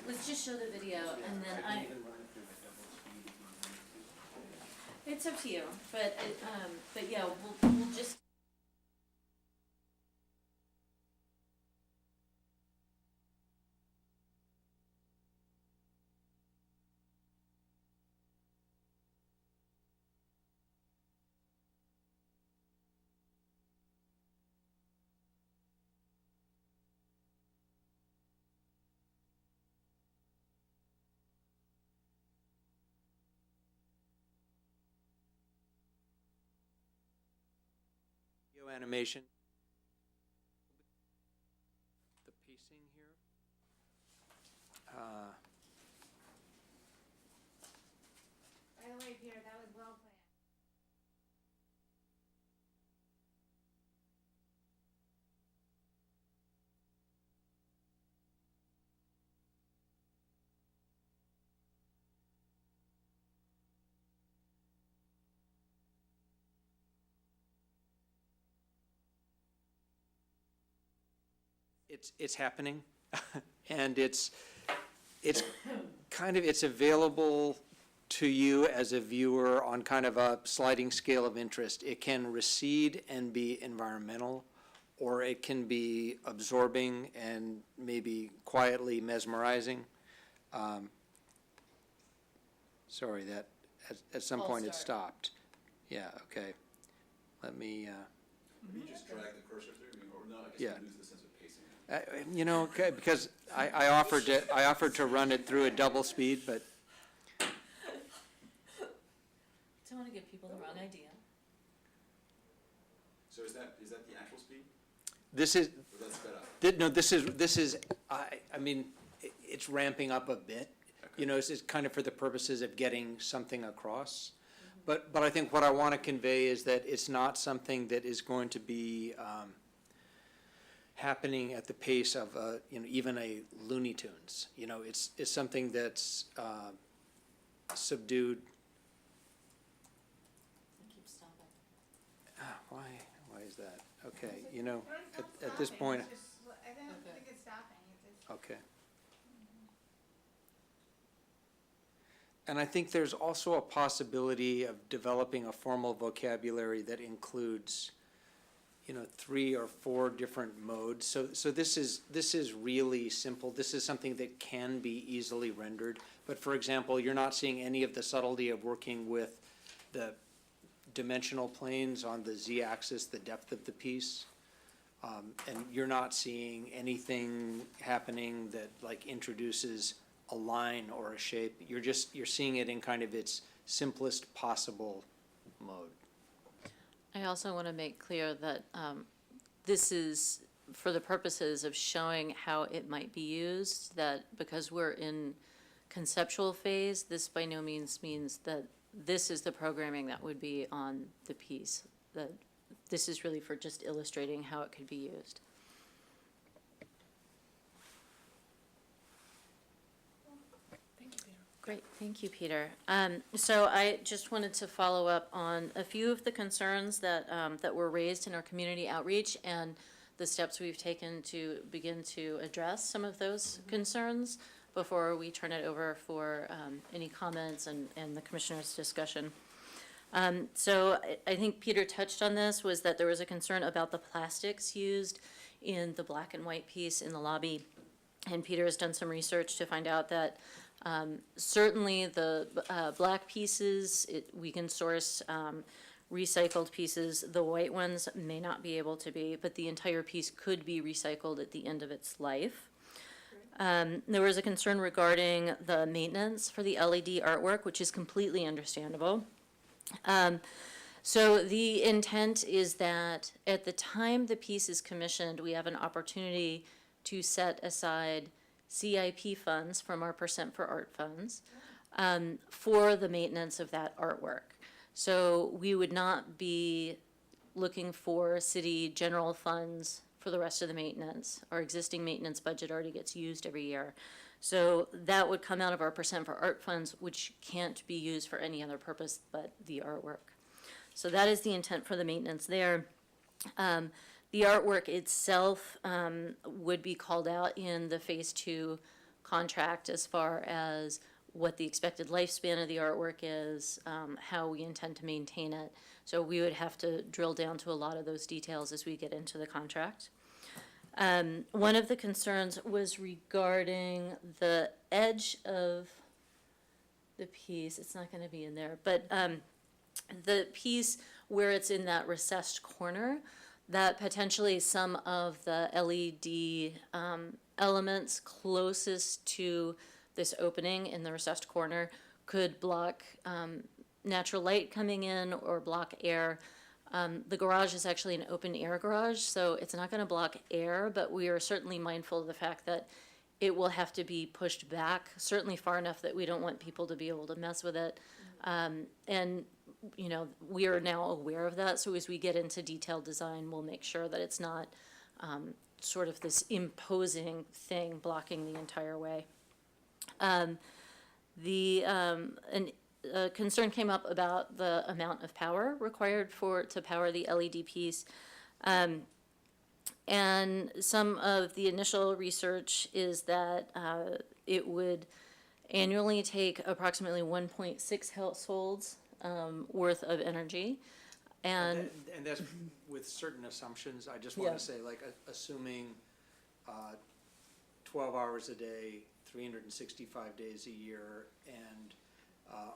let's just show the video and then it's up to you, but yeah, we'll just. Video animation. The pacing here. By the way, Peter, that was well planned. It's happening, and it's kind of, it's available to you as a viewer on kind of a sliding scale of interest. It can recede and be environmental, or it can be absorbing and maybe quietly mesmerizing. Sorry, that, at some point it stopped. Yeah, okay. Let me, Can you just drag the cursor through, or no, I guess Yeah. you lose the sense of pacing. you know, okay, because I offered to run it through at double speed, but Don't want to give people the wrong idea. So is that the actual speed, this is, or that's sped up? no, this is, I mean, it's ramping up a bit. You know, it's kind of for the purposes of getting something across. But I think what I want to convey is that it's not something that is going to be happening at the pace of, you know, even a Looney Tunes. You know, it's something that's subdued. Keep stopping. Why is that? Okay, you know, at this point, I don't think it's stopping, it's. okay. And I think there's also a possibility of developing a formal vocabulary that includes, you know, 3 or 4 different modes. So this is really simple. This is something that can be easily rendered. But for example, you're not seeing any of the subtlety of working with the dimensional planes on the z-axis, the depth of the piece. And you're not seeing anything happening that like introduces a line or a shape. You're seeing it in kind of its simplest possible mode. I also want to make clear that this is for the purposes of showing how it might be used, that because we're in conceptual phase, this by no means means that this is the programming that would be on the piece. That this is really for just illustrating how it could be used. Great, thank you, Peter. So I just wanted to follow up on a few of the concerns that, that were raised in our community outreach and the steps we've taken to begin to address some of those concerns before we turn it over for any comments and the commissioner's discussion. So I think Peter touched on this, was that there was a concern about the plastics used in the black and white piece in the lobby. And Peter has done some research to find out that certainly the black pieces, we can source recycled pieces. The white ones may not be able to be, but the entire piece could be recycled at the end of its life. There was a concern regarding the maintenance for the LED artwork, which is completely understandable. So the intent is that at the time the piece is commissioned, we have an opportunity to set aside CIP funds from our Percent for Art funds for the maintenance of that artwork. So we would not be looking for city general funds for the rest of the maintenance. Our existing maintenance budget already gets used every year. So that would come out of our Percent for Art funds, which can't be used for any other purpose but the artwork. So that is the intent for the maintenance there. The artwork itself would be called out in the Phase 2 contract as far as what the expected lifespan of the artwork is, how we intend to maintain it. So we would have to drill down to a lot of those details as we get into the contract. One of the concerns was regarding the edge of the piece. It's not going to be in there, but the piece where it's in that recessed corner, that potentially some of the LED elements closest to this opening in the recessed corner could block natural light coming in or block air. The garage is actually an open air garage, so it's not going to block air, but we are certainly mindful of the fact that it will have to be pushed back, certainly far enough that we don't want people to be able to mess with it. And, you know, we are now aware of that, so as we get into detailed design, we'll make sure that it's not sort of this imposing thing blocking the entire way. A concern came up about the amount of power required to power the LED piece. And some of the initial research is that it would annually take approximately 1.6 households worth of energy. And that's with certain assumptions. I just want Yeah. to say, like, assuming 12 hours a day, 365 days a year, and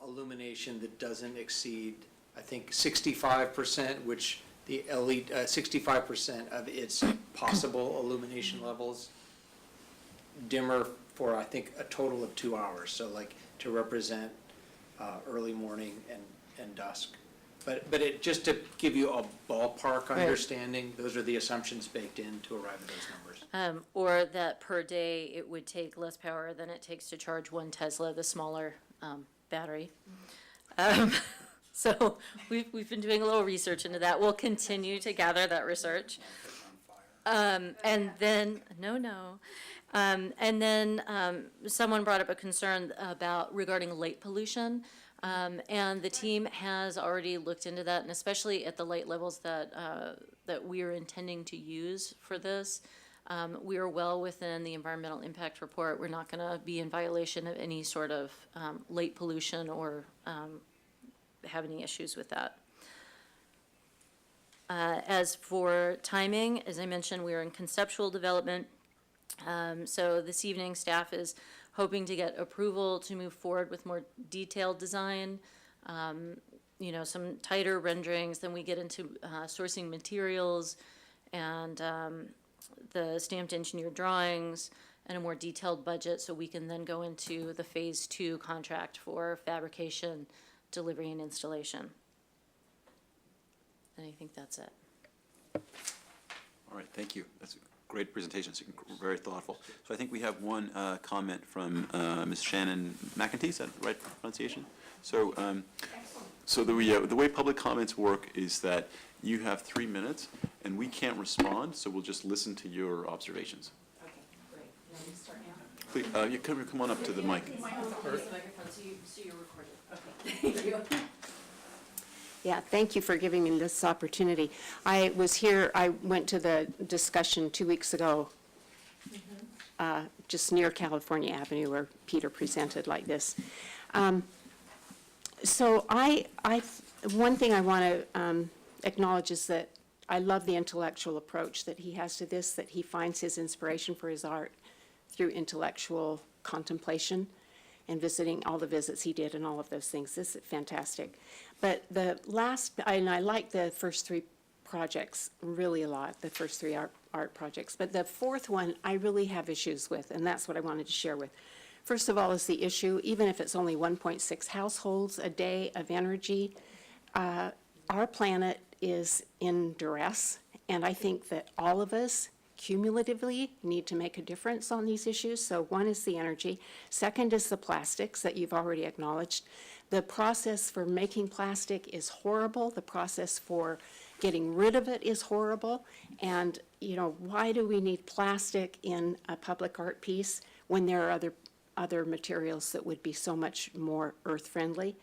illumination that doesn't exceed, I think, 65%, which the LED, 65% of its possible illumination levels, dimmer for, I think, a total of 2 hours. So like to represent early morning and dusk. But it, just to give you a ballpark Right. understanding, those are the assumptions baked in to arrive at those numbers. or that per day it would take less power than it takes to charge one Tesla, the smaller battery. So we've been doing a little research into that. We'll continue to gather that research. And then, and then someone brought up a concern regarding light pollution. And the team has already looked into that, and especially at the light levels that we are intending to use for this. We are well within the environmental impact report. We're not going to be in violation of any sort of light pollution or have any issues with that. As for timing, as I mentioned, we are in conceptual development. So this evening, staff is hoping to get approval to move forward with more detailed design, some tighter renderings. Then we get into sourcing materials and the stamped engineered drawings and a more detailed budget, so we can then go into the Phase 2 contract for fabrication, delivery, and installation. And I think that's it. All right, thank you. That's a great presentation, very thoughtful. So I think we have one comment from Ms. Shannon McEntee, is that the right pronunciation? So, the way public comments work is that you have 3 minutes, and we can't respond, so we'll just listen to your observations. Okay, great. You want me to start now? Please, you come on up to the mic. Use the microphone so you're recorded. Okay, thank you. Yeah, thank you for giving me this opportunity. I went to the discussion 2 weeks ago, just near California Avenue, where Peter presented like this. So one thing I want to acknowledge is that I love the intellectual approach that he has to this, that he finds his inspiration for his art through intellectual contemplation and visiting, all the visits he did and all of those things. This is fantastic. But and I like the first 3 projects really a lot, the first 3 art projects. But the 4th one, I really have issues with, and that's what I wanted to share with. First of all is the issue, even if it's only 1.6 households a day of energy, our planet is in duress, and I think that all of us cumulatively need to make a difference on these issues. So one is the energy. Second is the plastics that you've already acknowledged. The process for making plastic is horrible. The process for getting rid of it is horrible. And, why do we need plastic in a public art piece when there are other materials that would be so much more earth-friendly?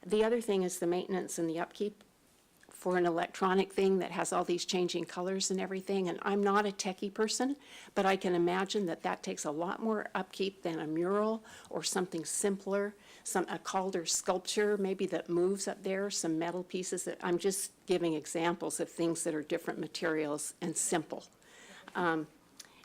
The other thing is the maintenance and the upkeep for an electronic thing that has all these changing colors and everything, and I'm not a techie person, but I can imagine that that takes a lot more upkeep than a mural or something simpler, a Calder sculpture maybe that moves up there, some metal pieces that, I'm just giving examples of things that are different materials and simple. And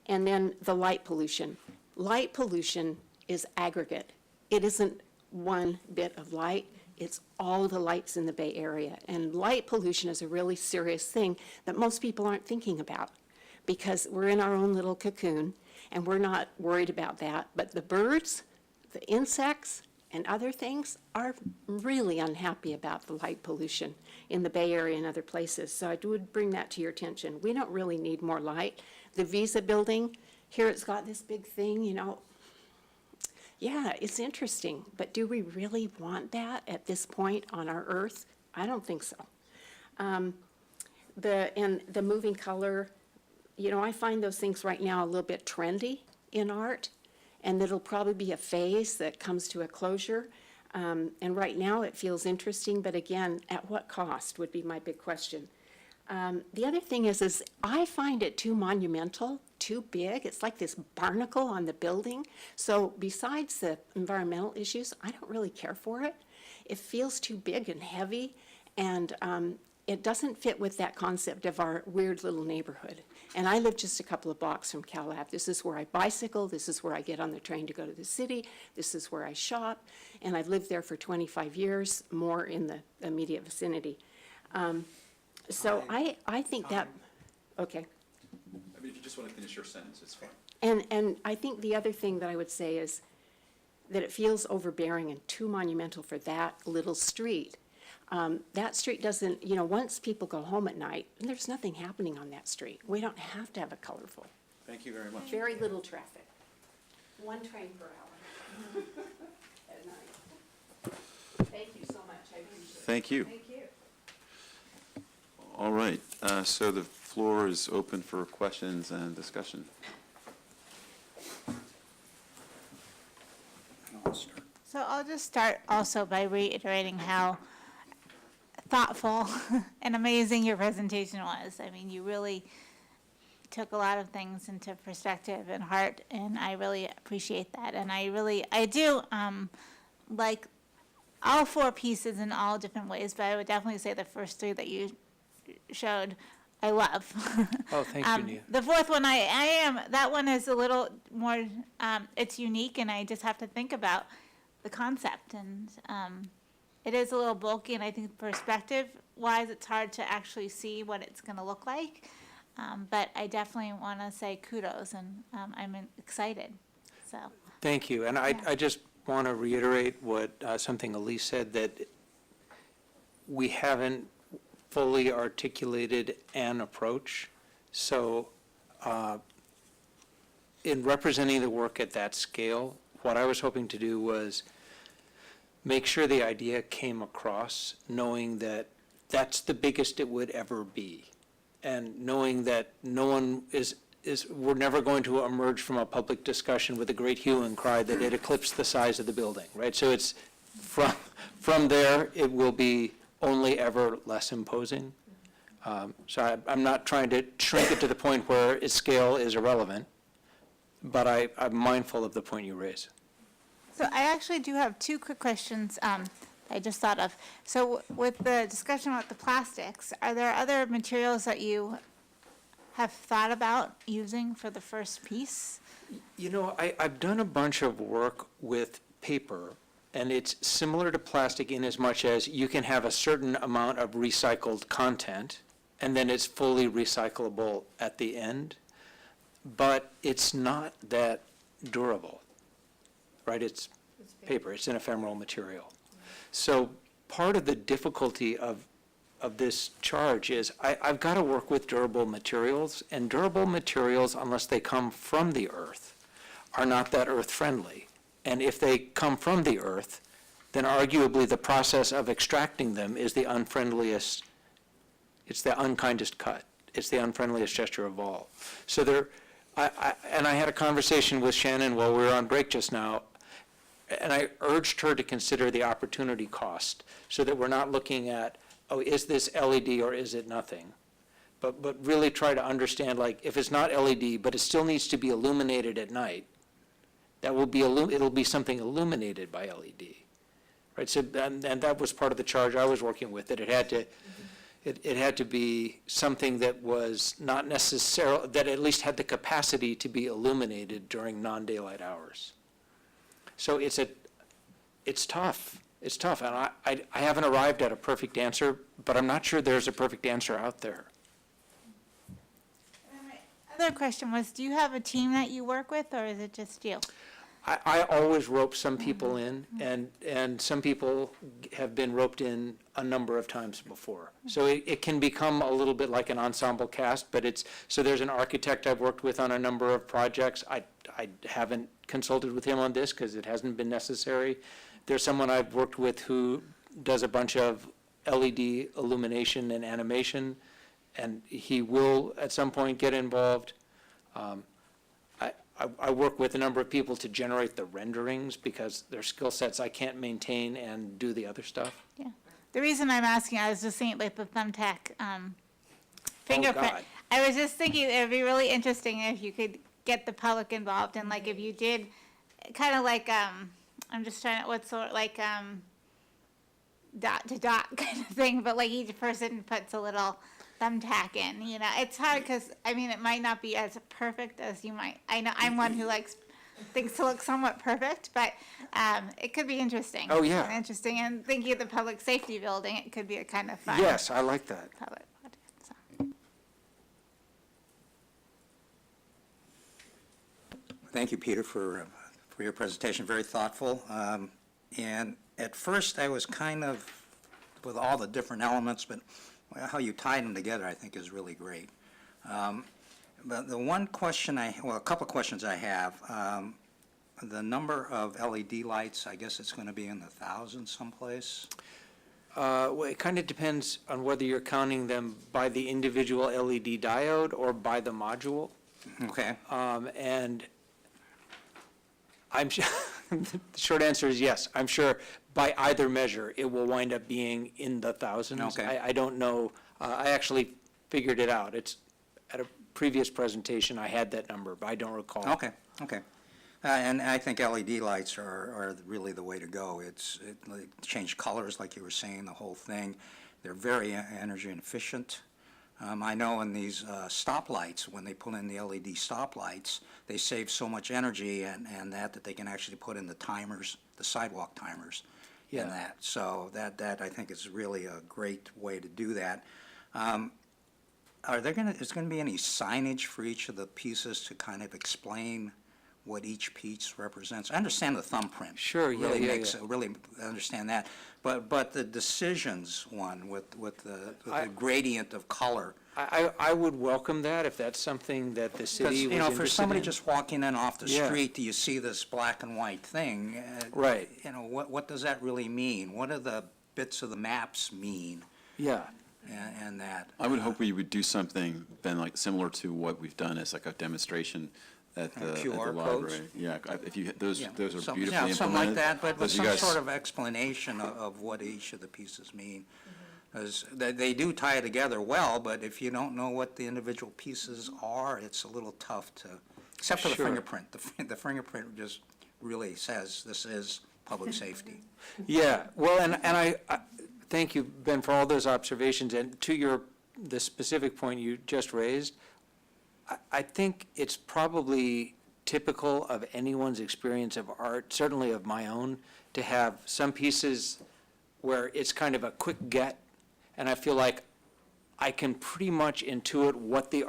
then the light pollution. Light pollution is aggregate. It isn't one bit of light. It's all the lights in the Bay Area. And light pollution is a really serious thing that most people aren't thinking about because we're in our own little cocoon and we're not worried about that. But the birds, the insects, and other things are really unhappy about the light pollution in the Bay Area and other places. So I would bring that to your attention. We don't really need more light. The Visa building, here it's got this big thing, you know. Yeah, it's interesting, but do we really want that at this point on our Earth? I don't think so. And the moving color, you know, I find those things right now a little bit trendy in art, and it'll probably be a phase that comes to a closure. And right now it feels interesting, but again, at what cost would be my big question. The other thing is I find it too monumental, too big. It's like this barnacle on the building. So besides the environmental issues, I don't really care for it. It feels too big and heavy, and it doesn't fit with that concept of our weird little neighborhood. And I live just a couple of blocks from CalAV. This is where I bicycle. This is where I get on the train to go to the city. This is where I shop. And I've lived there for 25 years, more in the immediate vicinity. So I think that, okay. I mean, if you just want to finish your sentence, it's fine. And I think the other thing that I would say is that it feels overbearing and too monumental for that little street. That street doesn't, you know, once people go home at night, there's nothing happening on that street. We don't have to have a colorful. Thank you very much. Very little traffic. One train per hour at night. Thank you so much. I appreciate it. Thank you. Thank you. All right, so the floor is open for questions and discussion. So I'll just start also by reiterating how thoughtful and amazing your presentation was. I mean, you really took a lot of things into perspective and heart, and I really appreciate that. And I do like all four pieces in all different ways, but I would definitely say the first three that you showed, I love. Oh, thank you, Nia. The fourth one, that one is a little more, it's unique, and I just have to think about the concept, and it is a little bulky, and I think perspective-wise, it's hard to actually see what it's going to look like, but I definitely want to say kudos, and I'm excited, so. Thank you, and I just want to reiterate what, something Elise said, that we haven't fully articulated an approach. So in representing the work at that scale, what I was hoping to do was make sure the idea came across, knowing that that's the biggest it would ever be, and knowing that no one we're never going to emerge from a public discussion with a great hue and cry that it eclipsed the size of the building, right? So it's from there, it will be only ever less imposing. So I'm not trying to shrink it to the point where its scale is irrelevant, but I'm mindful of the point you raise. So I actually do have two quick questions I just thought of. So with the discussion about the plastics, are there other materials that you have thought about using for the first piece? You know, I've done a bunch of work with paper, and it's similar to plastic in as much as you can have a certain amount of recycled content, and then it's fully recyclable at the end, but it's not that durable, right? It's paper, it's an ephemeral material. So part of the difficulty of this charge is I've got to work with durable materials, and durable materials, unless they come from the earth, are not that earth-friendly. And if they come from the earth, then arguably the process of extracting them is the unfriendliest, it's the unkindest cut. It's the unfriendliest gesture of all. So I had a conversation with Shannon while we were on break just now, and I urged her to consider the opportunity cost so that we're not looking at oh, is this LED or is it nothing? But really try to understand, like, if it's not LED, but it still needs to be illuminated at night, that will be, it'll be something illuminated by LED. Right, so, and that was part of the charge I was working with, that it had to, it had to be something that was not necessarily, that at least had the capacity to be illuminated during non-daylight hours. So it's tough, and I haven't arrived at a perfect answer, but I'm not sure there's a perfect answer out there. And my other question was, do you have a team that you work with, or is it just you? I always rope some people in, and some people have been roped in a number of times before. So it can become a little bit like an ensemble cast, but so there's an architect I've worked with on a number of projects. I haven't consulted with him on this because it hasn't been necessary. There's someone I've worked with who does a bunch of LED illumination and animation, and he will at some point get involved. I work with a number of people to generate the renderings because their skill sets I can't maintain and do the other stuff. Yeah. The reason I'm asking, I was just thinking like the thumbtack fingerprint. God. I was just thinking it'd be really interesting if you could get the public involved and like if you did kind of like, I'm just trying to, what sort, like dot to dot kind of thing, but like each person puts a little thumbtack in, you know. It's hard because, I mean, it might not be as perfect as you might. I know I'm one who likes things to look somewhat perfect, but it could be interesting. Oh, yeah. And interesting, and thinking of the public safety building, it could be a kind of fun. Yes, I like that. Public project, so. Thank you, Peter, for your presentation, very thoughtful. And at first, I was kind of, with all the different elements, but how you tied them together, I think, is really great. But the one question well, a couple of questions I have, the number of LED lights, I guess it's going to be in the thousands someplace? Well, it kind of depends on whether you're counting them by the individual LED diode or by the module. Okay, And I'm sure, the short answer is yes. I'm sure by either measure, it will wind up being in the thousands. Okay. I don't know. I actually figured it out. It's, at a previous presentation, I had that number, but I don't recall. okay, okay. And I think LED lights are really the way to go. They change colors, like you were saying, the whole thing. They're very energy efficient. I know in these stoplights, when they put in the LED stoplights, they save so much energy and that they can actually put in the timers, the sidewalk timers in Yeah. that. So that I think is really a great way to do that. Is gonna be any signage for each of the pieces to kind of explain what each piece represents? I understand the thumbprint. Sure, yeah, Really yeah, makes, yeah. really understand that. But the decisions one with the gradient of color. I would welcome that if that's something that the city was Because, interested in. for somebody just walking in off the Yeah. street, do you see this black and white thing? Right. What does that really mean? What do the bits of the maps mean Yeah. and that? I would hope we would do something then like similar to what we've done as like a demonstration at the QR codes? library. Yeah, if you, those Yeah, are beautifully some- implemented. Yeah, something like that, but with Those you some guys- sort of explanation of what each of the pieces mean. Because they do tie together well, but if you don't know what the individual pieces are, it's a little tough to, except for the Sure. fingerprint. The fingerprint just really says this is public safety. Yeah, well, and I thank you, Ben, for all those observations, and to the specific point you just raised, I think it's probably typical of anyone's experience of art, certainly of my own, to have some pieces where it's kind of a quick get, and I feel like I can pretty much intuit what the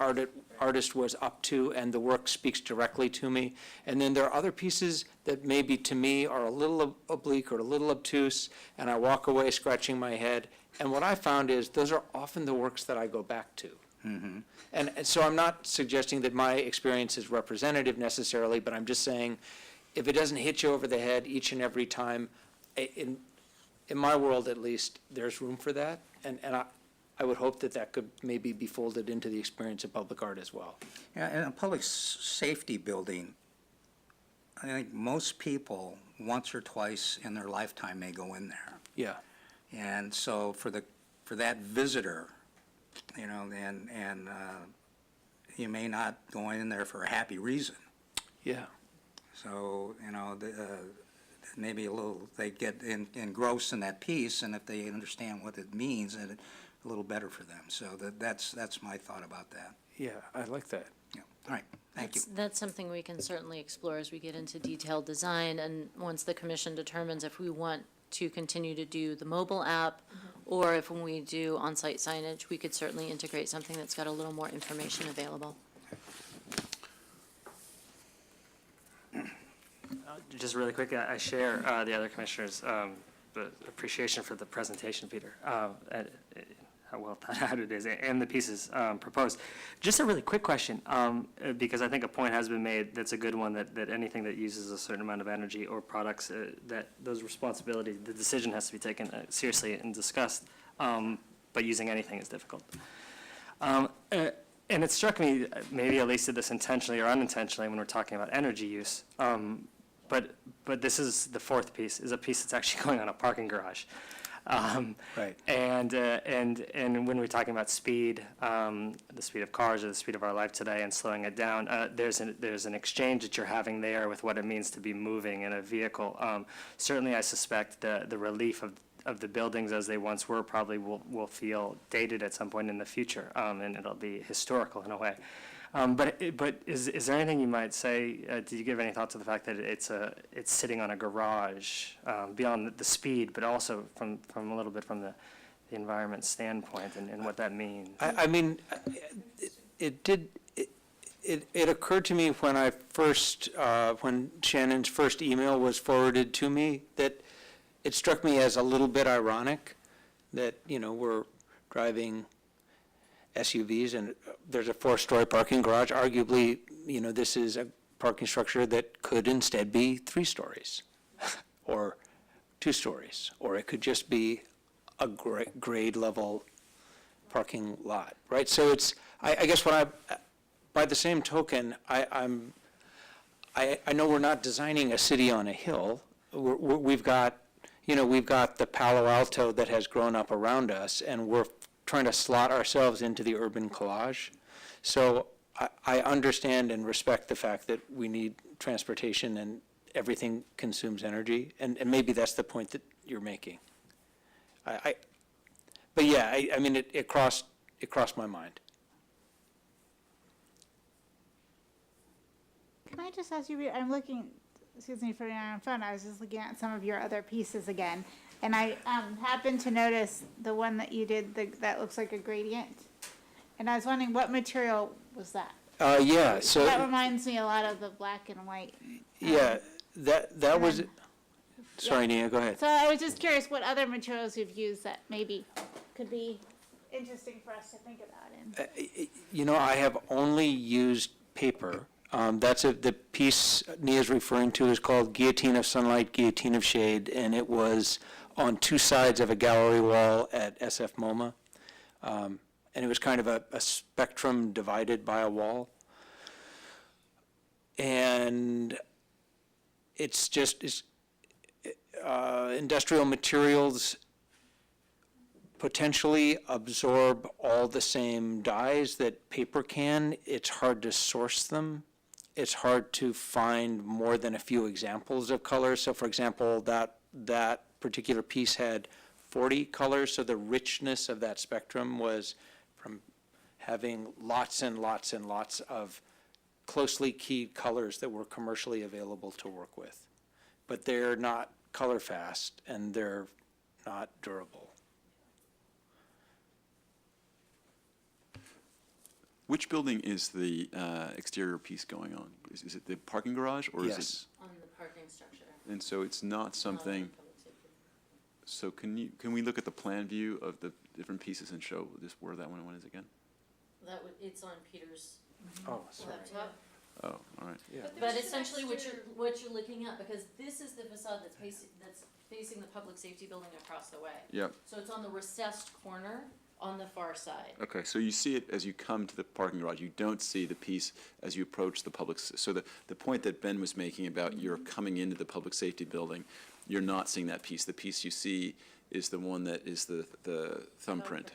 artist was up to, and the work speaks directly to me. And then there are other pieces that maybe to me are a little oblique or a little obtuse, and I walk away scratching my head. And what I found is those are often the works that I go back to. And so I'm not suggesting that my experience is representative necessarily, but I'm just saying, if it doesn't hit you over the head each and every time, in my world at least, there's room for that. And I would hope that could maybe be folded into the experience of public art as well. Yeah, in a public safety building, I think most people, once or twice in their lifetime, may go in there. Yeah, And so for the for that visitor, you know, and you may not go in there for a happy reason. Yeah. So, you know, maybe they get engrossed in that piece, and if they understand what it means, it's a little better for them. So that's my thought about that. Yeah, I like that. Yeah. All right, thank you. That's something we can certainly explore as we get into detailed design, and once the commission determines if we want to continue to do the mobile app, or if when we do on-site signage, we could certainly integrate something that's got a little more information available. Just really quick, I share the other commissioners' the appreciation for the presentation, Peter, how well thought out it is, and the pieces proposed. Just a really quick question, because I think a point has been made that's a good one, that anything that uses a certain amount of energy or products, that those responsibilities, the decision has to be taken seriously and discussed, but using anything is difficult. And it struck me, maybe Elise did this intentionally or unintentionally when we're talking about energy use, but this is the fourth piece, is a piece that's actually going on a parking garage. Right. And when we're talking about speed, the speed of cars or the speed of our life today and slowing it down, there's an exchange that you're having there with what it means to be moving in a vehicle. Certainly, I suspect the relief of the buildings as they once were probably will feel dated at some point in the future, and it'll be historical in a way. But is there anything you might say, do you give any thought to the fact that it's sitting on a garage, beyond the speed, but also from a little bit from the environment standpoint and what that means? I mean, it occurred to me when I first, when Shannon's first email was forwarded to me, that it struck me as a little bit ironic that, you know, we're driving SUVs and there's a 4-story parking garage. Arguably, you know, this is a parking structure that could instead be 3 stories or 2 stories, or it could just be a grade level parking lot, right? So it's, I guess by the same token, I know we're not designing a city on a hill. We've got, you know, we've got the Palo Alto that has grown up around us, and we're trying to slot ourselves into the urban collage. So I understand and respect the fact that we need transportation and everything consumes energy, and maybe that's the point that you're making. But yeah, I mean, it crossed my mind. Can I just ask you, I'm looking, excuse me for being on my phone, I was just looking at some of your other pieces again, and I happened to notice the one that you did that looks like a gradient, and I was wondering what material was that? Yeah, so. That reminds me a lot of the black and white. Yeah, that was, then- sorry, Nia, go ahead. So I was just curious what other materials you've used that maybe could be interesting for us to think about. You know, I have only used paper. The piece Nia's referring to is called Guillotine of Sunlight, Guillotine of Shade, and it was on 2 sides of a gallery wall at SF MoMA. And it was kind of a spectrum divided by a wall. And it's just, industrial materials potentially absorb all the same dyes that paper can. It's hard to source them. It's hard to find more than a few examples of colors. So for example, that particular piece had 40 colors, so the richness of that spectrum was from having lots and lots and lots of closely keyed colors that were commercially available to work with. But they're not color fast and they're not durable. Which building is the exterior piece going on? Is it the parking garage, or is it? Yes. On the parking structure. And so it's not something, so can we look at the plan view of the different pieces and show just where that one is again? It's on Peter's Oh, sorry. laptop. Oh, all right. Yeah. But essentially what you're looking at, because this is the facade that's facing the public safety building across the way. Yep. So it's on the recessed corner on the far side. Okay, so you see it as you come to the parking garage. You don't see the piece as you approach the public. So the point that Ben was making about you're coming into the public safety building, you're not seeing that piece. The piece you see is the one that is the thumbprint.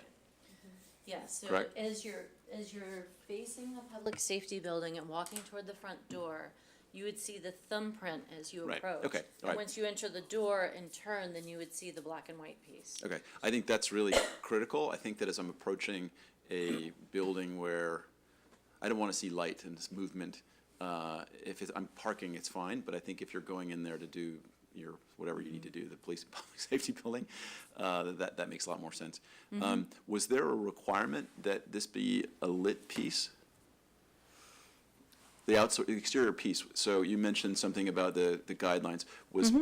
Yeah, so Correct. as you're facing the public safety building and walking toward the front door, you would see the thumbprint as you Right, approach. okay, all And right. once you enter the door and turn, then you would see the black and white piece. Okay, I think that's really critical. I think that as I'm approaching a building where I don't want to see light and this movement, I'm parking, it's fine, but I think if you're going in there to do your, whatever you need to do, the police and public safety building, that makes a lot more sense. Was there a requirement that this be a lit piece? The exterior piece, so you mentioned something about the guidelines. Was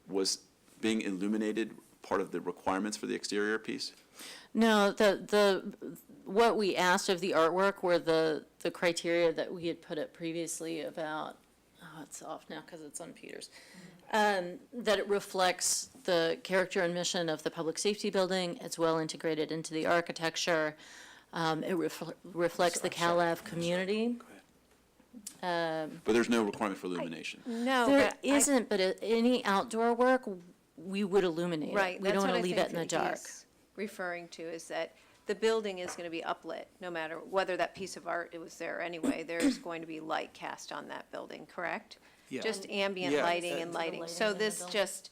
was being illuminated part of the requirements for the exterior piece? No, what we asked of the artwork were the criteria that we had put up previously about, oh, it's off now because it's on Peter's, that it reflects the character and mission of the public safety building. It's well integrated into the architecture. It reflects the CalAV community. But there's no requirement for illumination. No, There but isn't, but any outdoor work, we would illuminate it. right, We that's don't what want I to leave think it in the that dark. he's referring to, is that the building is going to be uplit, no matter whether that piece of art, it was there anyway, there's going to be light cast on that building, correct? Yeah. Just ambient Yeah. lighting The and lighting. lighting So in the this building. just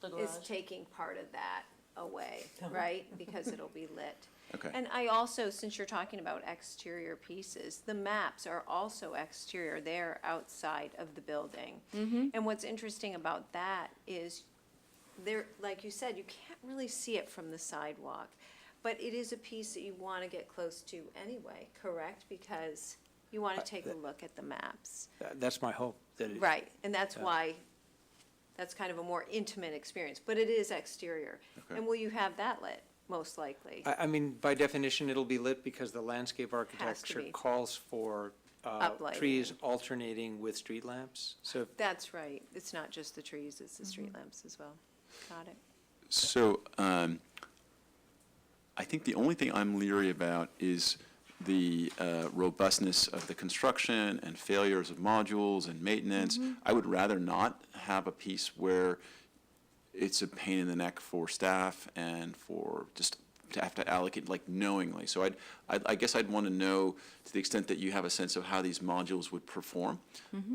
The is garage. taking part of that away, right? Because it'll be lit. Okay. And I also, since you're talking about exterior pieces, the maps are also exterior. They're outside of the building. And what's interesting about that is there, like you said, you can't really see it from the sidewalk. But it is a piece that you want to get close to anyway, correct? Because you want to take a look at the maps. That's my hope, that it. Right, and that's Yeah. why, that's kind of a more intimate experience, but it is exterior. Okay. And will you have that lit, most likely? I mean, by definition, it'll be lit because the landscape architecture be. calls for Uplighting. trees alternating with street lamps. So if That's right, it's not just the trees, it's the street lamps as well. Got it. So I think the only thing I'm leery about is the robustness of the construction and failures of modules and maintenance. I would rather not have a piece where it's a pain in the neck for staff and for just to have to allocate, like, knowingly. So I guess I'd want to know, to the extent that you have a sense of how these modules would perform.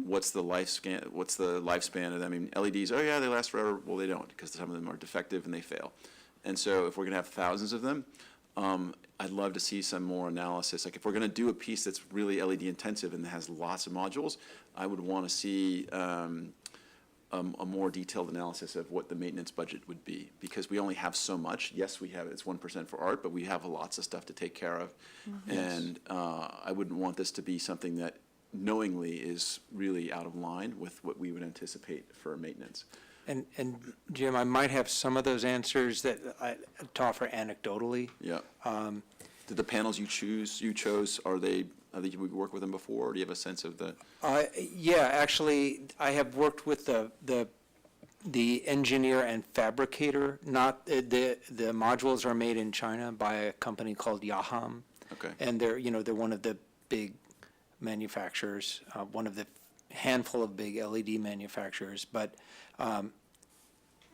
What's the lifespan of them? I mean, LEDs, oh yeah, they last forever. Well, they don't, because some of them are defective and they fail. And so if we're going to have thousands of them, I'd love to see some more analysis. Like, if we're going to do a piece that's really LED intensive and has lots of modules, I would want to see a more detailed analysis of what the maintenance budget would be, because we only have so much. Yes, we have, it's 1% for art, but we have lots of stuff to take care of. And I wouldn't want this to be something that knowingly is really out of line with what we would anticipate for maintenance. And Jim, I might have some of those answers to offer anecdotally. Yeah. Did the panels you chose, are they, have you worked with them before, or do you have a sense of the? Yeah, actually, I have worked with the engineer and fabricator. Not, the modules are made in China by a company called Yaham. Okay. And they're one of the big manufacturers, one of the handful of big LED manufacturers. But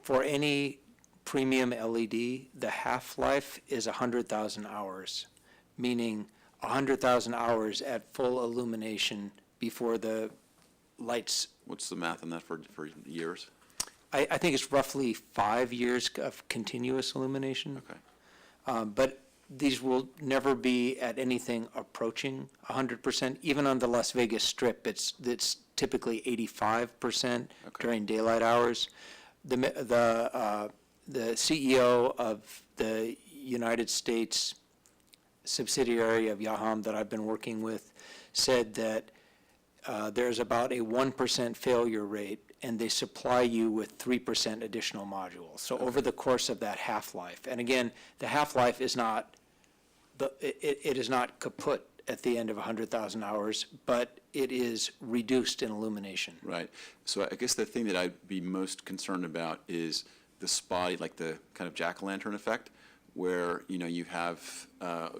for any premium LED, the half-life is 100,000 hours, meaning 100,000 hours at full illumination before the lights. What's the math on that for years? I think it's roughly 5 years of continuous illumination. Okay. But these will never be at anything approaching 100%. Even on the Las Vegas Strip, it's typically 85% during daylight hours. The CEO of the United States subsidiary of Yaham that I've been working with said that there's about a 1% failure rate, and they supply you with 3% additional modules. So over the course of that half-life, and again, the half-life is not, it is not kaput at the end of 100,000 hours, but it is reduced in illumination. Right. So I guess the thing that I'd be most concerned about is the spotty, like the kind of jack-o'-lantern effect, where, you have,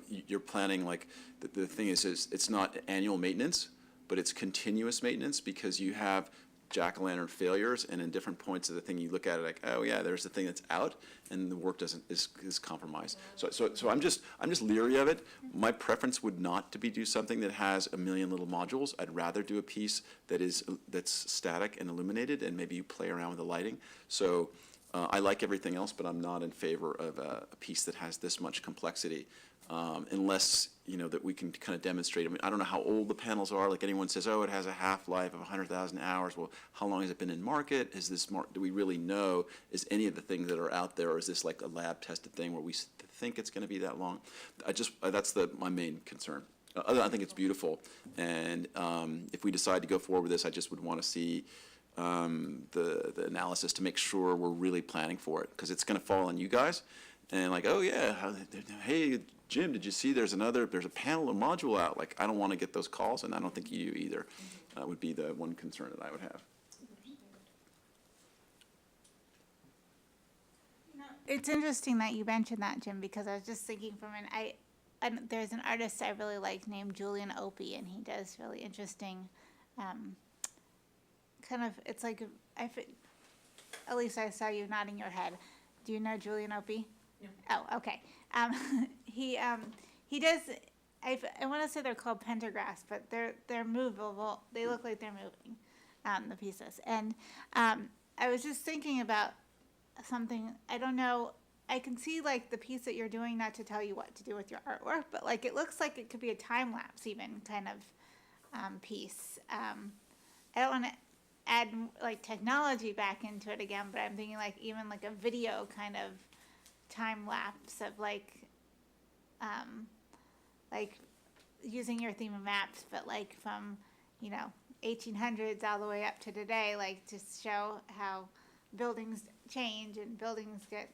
you're planning, like, the thing is it's not annual maintenance, but it's continuous maintenance, because you have jack-o'-lantern failures, and in different points of the thing, you look at it like, oh yeah, there's the thing that's out, and the work is compromised. So I'm just leery of it. My preference would not to be do something that has a million little modules. I'd rather do a piece that's static and illuminated, and maybe you play around with the lighting. So I like everything else, but I'm not in favor of a piece that has this much complexity, unless, that we can kind of demonstrate. I mean, I don't know how old the panels are. Like anyone says, oh, it has a half-life of 100,000 hours. Well, how long has it been in market? Do we really know? Is any of the things that are out there, or is this like a lab-tested thing where we think it's going to be that long? That's my main concern. I think it's beautiful, and if we decide to go forward with this, I just would want to see the analysis to make sure we're really planning for it, because it's going to fall on you guys. And like, oh yeah, hey, Jim, did you see there's a panel or module out? Like, I don't want to get those calls, and I don't think you do either. That would be the one concern that I would have. It's interesting that you mentioned that, Jim, because I was just thinking there's an artist I really like named Julian Opie, and he does really interesting, it's like, at least I saw you nodding your head. Do you know Julian Opie? No. Oh, okay. He does, I want to say they're called pentagraphs, but they're movable. They look like they're moving, the pieces. And I was just thinking about something, I don't know, I can see like the piece that you're doing, not to tell you what to do with your artwork, but like it looks like it could be a time lapse even kind of piece. I don't want to add like technology back into it again, but I'm thinking like even like a video kind of time lapse of like using your theme of maps, but like from 1800s all the way up to today, like to show how buildings change and buildings get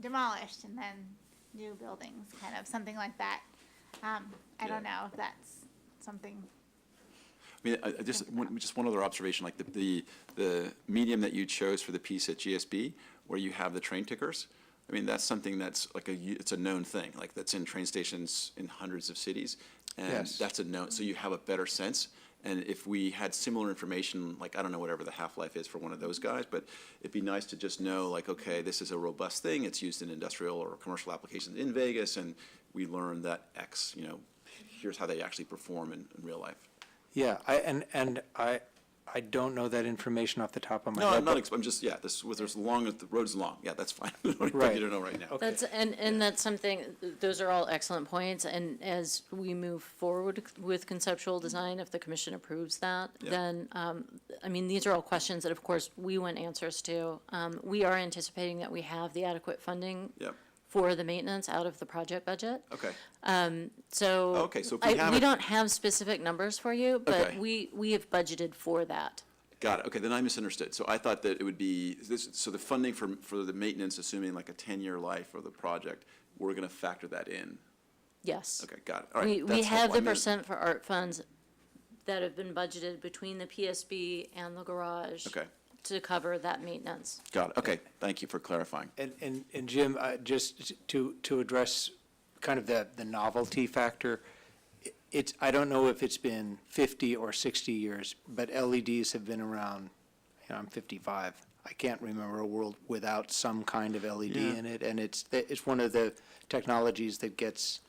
demolished and then new buildings, kind of something like that. I don't know if that's something. I mean, just one other observation, like the medium that you chose for the piece at GSB, where you have the train tickers. I mean, that's something that's like it's a known thing, like that's in train stations in hundreds of cities, and Yes. that's a known. So you have a better sense. And if we had similar information, like I don't know whatever the half-life is for one of those guys, but it'd be nice to just know, like, okay, this is a robust thing. It's used in industrial or commercial applications in Vegas, and we learned that X. Here's how they actually perform in real life. Yeah, I don't know that information off the top of my No, head. I'm not. I'm just this was as long as the road's long. Yeah, that's fine. I don't expect Right. you to know right now. Okay. And that's something, those are all excellent points, and as we move forward with conceptual design, if the commission approves that, Yeah. then, I mean, these are all questions that, of course, we want answers to. We are anticipating that we have the adequate funding Yep. for the maintenance out of the project budget. Okay. So. Okay, so if we have we it- don't have specific numbers for you, but Okay. we have budgeted for that. Got it. Okay, then I misunderstood. So I thought that it would be this. So the funding for the maintenance, assuming like a 10-year life of the project, we're going to factor that in. Yes. Okay, got it. All right. We that's have helpful. the I mean, percent for art funds that have been budgeted between the PSB and the garage. Okay. To cover that maintenance. Got it. Okay, thank you for clarifying. And Jim, just to address kind of the novelty factor, I don't know if it's been 50 or 60 years, but LEDs have been around, I'm 55. I can't remember a world without some kind of LED Yeah. in it, and it's one of the technologies that gets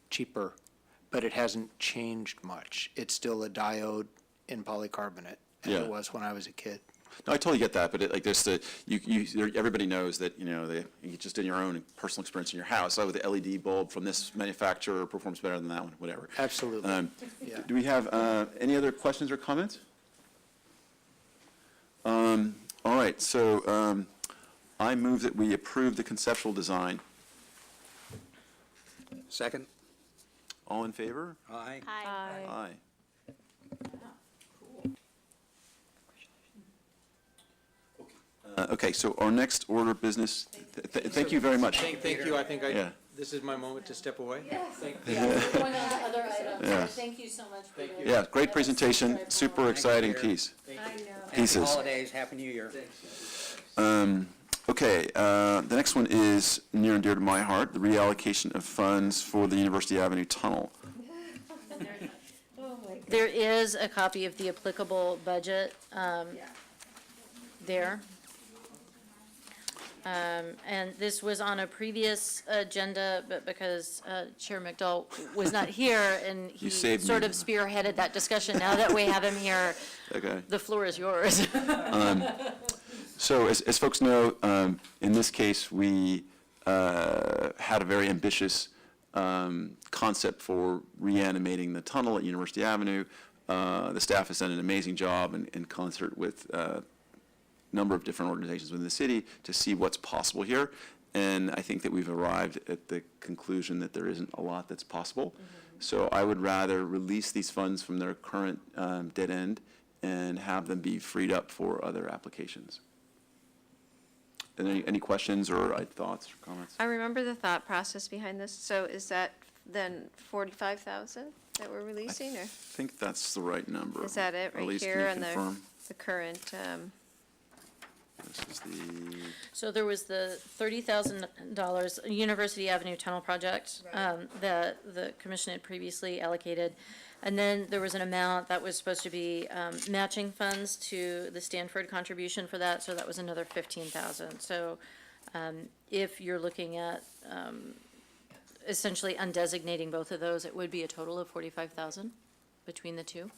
cheaper, but it hasn't changed much. It's still a diode in polycarbonate, as Yeah. it was when I was a kid. No, I totally get that, but everybody knows that, you just in your own personal experience in your house, the LED bulb from this manufacturer performs better than that one, whatever. Absolutely. Yeah. Do we have any other questions or comments? All right, so I move that we approve the conceptual design. Second? All in favor? Aye. Aye. Okay, so our next order of business, thank you very much. Thank you, I think Yeah. this is my moment to step away. Thank Going on to other items. Yeah. Thank you so much for your. Yeah, great presentation, super exciting piece. Pieces. Holidays, Happy New Year. Okay, the next one is near and dear to my heart, the reallocation of funds for the University Avenue Tunnel. There is a copy of the applicable budget there. And this was on a previous agenda, but because Chair McDowell was not here, and he saved me. sort of spearheaded that discussion, now that we have him here, Okay. the floor is yours. So as folks know, in this case, we had a very ambitious concept for reanimating the tunnel at University Avenue. The staff has done an amazing job in concert with a number of different organizations within the city to see what's possible here. And I think that we've arrived at the conclusion that there isn't a lot that's possible. So I would rather release these funds from their current dead end and have them be freed up for other applications. Any questions or thoughts or comments? I remember the thought process behind this. So is that then 45,000 that we're releasing, or I think that's the right number. is that it right Elise, can here you on confirm? the current? This is the, So there was the $30,000 University Avenue Tunnel Project that the commission had previously allocated. And then there was an amount that was supposed to be matching funds to the Stanford contribution for that, so that was another 15,000. So if you're looking at essentially undesignating both of those, it would be a total of 45,000 between the two.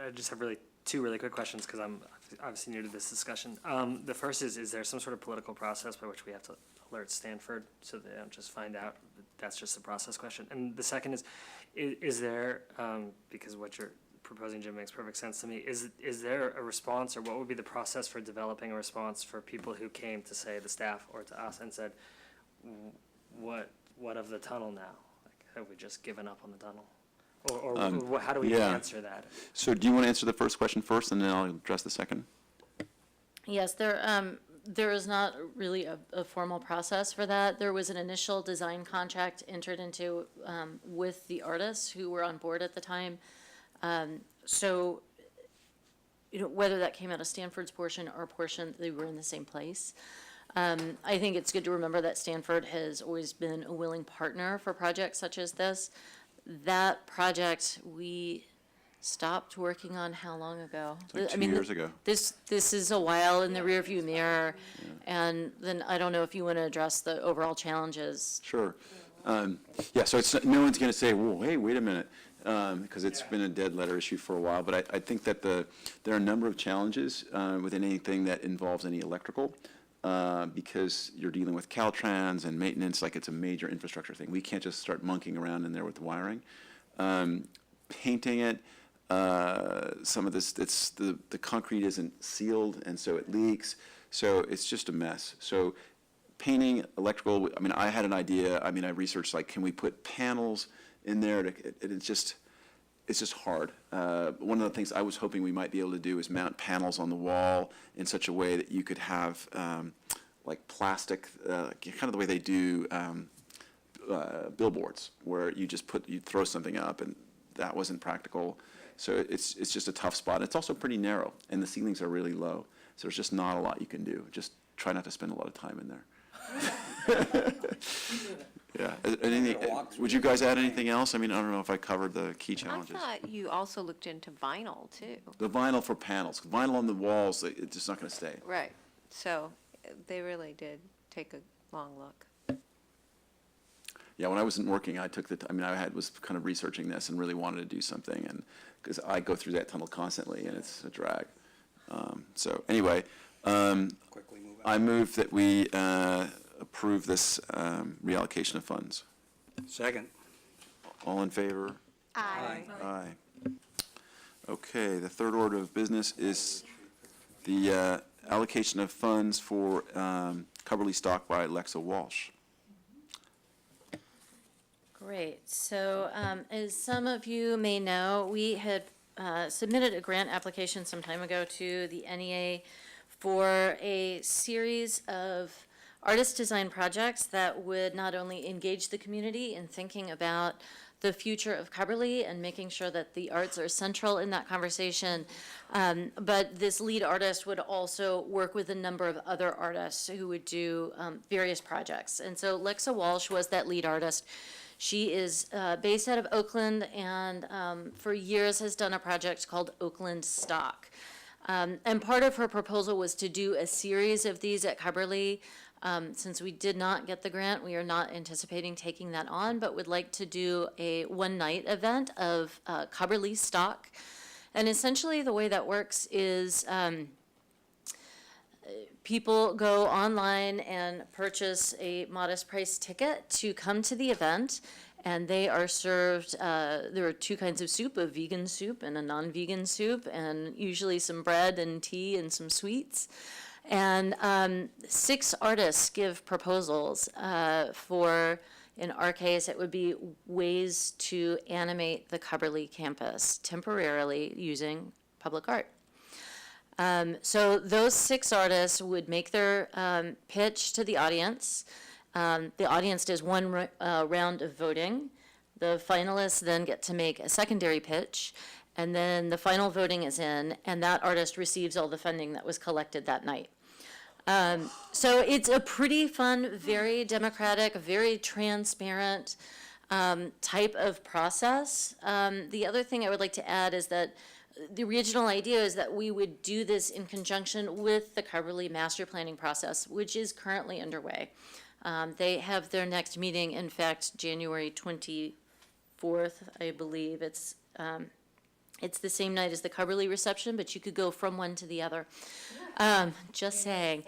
I just have two really quick questions, because I'm obviously new to this discussion. The first is there some sort of political process by which we have to alert Stanford so they don't just find out? That's just a process question. And the second is there, because what you're proposing, Jim, makes perfect sense to me, is there a response, or what would be the process for developing a response for people who came to, say, the staff or to us and said, what of the tunnel now? Like, have we just given up on the tunnel? Or how do we yeah. answer that? so do you want to answer the first question first, and then I'll address the second? Yes, there is not really a formal process for that. There was an initial design contract entered into with the artists who were on board at the time. So, whether that came out of Stanford's portion or portion, they were in the same place. I think it's good to remember that Stanford has always been a willing partner for projects such as this. That project we stopped working on how long ago? Like I 2 mean, years ago. This is a while in the rearview mirror, and then I don't know if you want to address the overall challenges. Sure. Yeah, so no one's going to say, whoa, hey, wait a minute, because it's been a dead letter issue for a while. But I think that there are a number of challenges within anything that involves any electrical, because you're dealing with Caltrans and maintenance, like it's a major infrastructure thing. We can't just start monkeying around in there with the wiring. Painting it, some of this, the concrete isn't sealed, and so it leaks. So it's just a mess. So painting, electrical, I mean, I had an idea. I mean, I researched, like, can we put panels in there? It's just hard. One of the things I was hoping we might be able to do is mount panels on the wall in such a way that you could have, like, plastic, kind of the way they do billboards, where you throw something up, and that wasn't practical. So it's just a tough spot. It's also pretty narrow, and the ceilings are really low. So there's just not a lot you can do. Just try not to spend a lot of time in there. Yeah. Would you guys add anything else? I mean, I don't know if I covered the key I challenges. thought you also looked into vinyl, too. The vinyl for panels. Vinyl on the walls, it's just not going to stay. Right. So they really did take a long look. Yeah, when I wasn't working, I took was kind of researching this and really wanted to do something, and because I go through that tunnel constantly, and it's a drag. So anyway, Quickly move on. I move that we approve this reallocation of funds. Second. All in favor? Aye. Aye. Okay, the third order of business is the allocation of funds for Coverly stock by Lexa Walsh. Great. So as some of you may know, we had submitted a grant application some time ago to the NEA for a series of artist design projects that would not only engage the community in thinking about the future of Coverly and making sure that the arts are central in that conversation, but this lead artist would also work with a number of other artists who would do various projects. And so Lexa Walsh was that lead artist. She is based out of Oakland and for years has done a project called Oakland Stock. And part of her proposal was to do a series of these at Cubberley. Since we did not get the grant, we are not anticipating taking that on, but would like to do a one-night event of Cubberley Stock. And essentially the way that works is people go online and purchase a modest price ticket to come to the event, and they are served, there are two kinds of soup, a vegan soup and a non-vegan soup, and usually some bread and tea and some sweets. And 6 artists give proposals for, in our case, it would be ways to animate the Cubberley campus temporarily using public art. So those 6 artists would make their pitch to the audience. The audience does one round of voting. The finalists then get to make a secondary pitch, and then the final voting is in, and that artist receives all the funding that was collected that night. So it's a pretty fun, very democratic, very transparent type of process. The other thing I would like to add is that the original idea is that we would do this in conjunction with the Cubberley master planning process, which is currently underway. They have their next meeting, in fact, January 24th, I believe. It's the same night as the Cubberley reception, but you could go from one to the other. Just saying.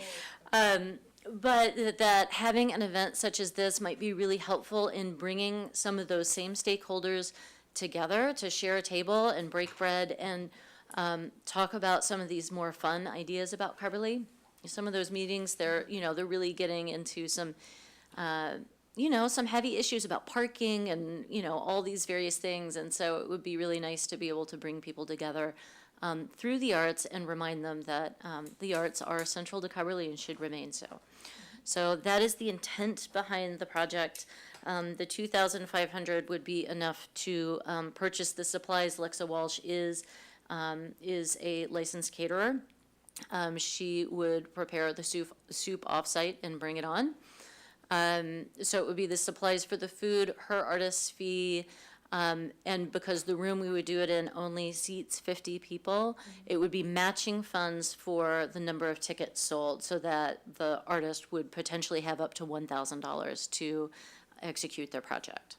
But that having an event such as this might be really helpful in bringing some of those same stakeholders together to share a table and break bread and talk about some of these more fun ideas about Cubberley. Some of those meetings, they're really getting into some, some heavy issues about parking and, all these various things. And so it would be really nice to be able to bring people together through the arts and remind them that the arts are central to Cubberley and should remain so. So that is the intent behind the project. The $2,500 would be enough to purchase the supplies. Lexa Walsh is a licensed caterer. She would prepare the soup off-site and bring it on. So it would be the supplies for the food, her artist's fee, and because the room we would do it in only seats 50 people, it would be matching funds for the number of tickets sold so that the artist would potentially have up to $1,000 to execute their project.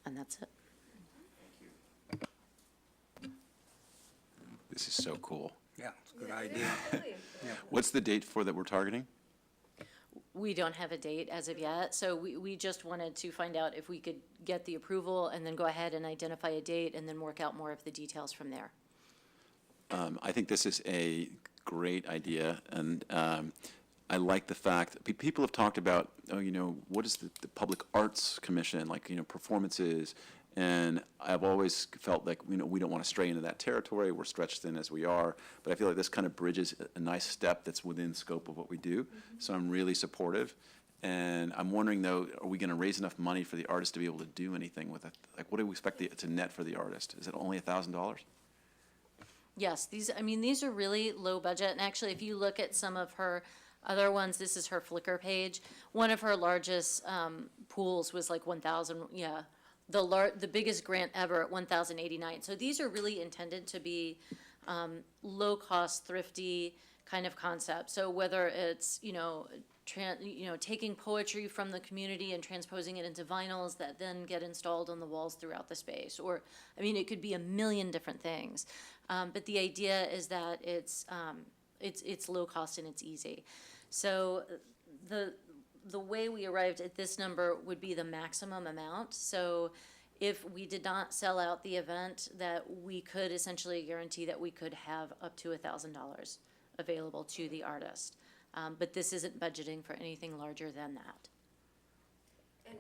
And that's it. This is so cool. Yeah, it's a good idea. What's the date for that we're targeting? We don't have a date as of yet, so we just wanted to find out if we could get the approval and then go ahead and identify a date and then work out more of the details from there. I think this is a great idea, and I like the fact that people have talked about, what is the Public Arts Commission, performances, and I've always felt like, we don't want to stray into that territory. We're stretched thin as we are, but I feel like this kind of bridges a nice step that's within scope of what we do. So I'm really supportive, and I'm wondering though, are we going to raise enough money for the artist to be able to do anything with it? What do we expect to net for the artist? Is it only $1,000? Yes, these are really low budget, and actually, if you look at some of her other ones, this is her Flickr page. One of her largest pools was like 1,000. Yeah, the biggest grant ever at 1,089. So these are really intended to be low cost, thrifty kind of concept. So whether it's taking poetry from the community and transposing it into vinyls that then get installed on the walls throughout the space, or it could be a million different things. But the idea is that it's low cost and it's easy. So the way we arrived at this number would be the maximum amount. So if we did not sell out the event, that we could essentially guarantee that we could have up to $1,000 available to the artist. But this isn't budgeting for anything larger than that. And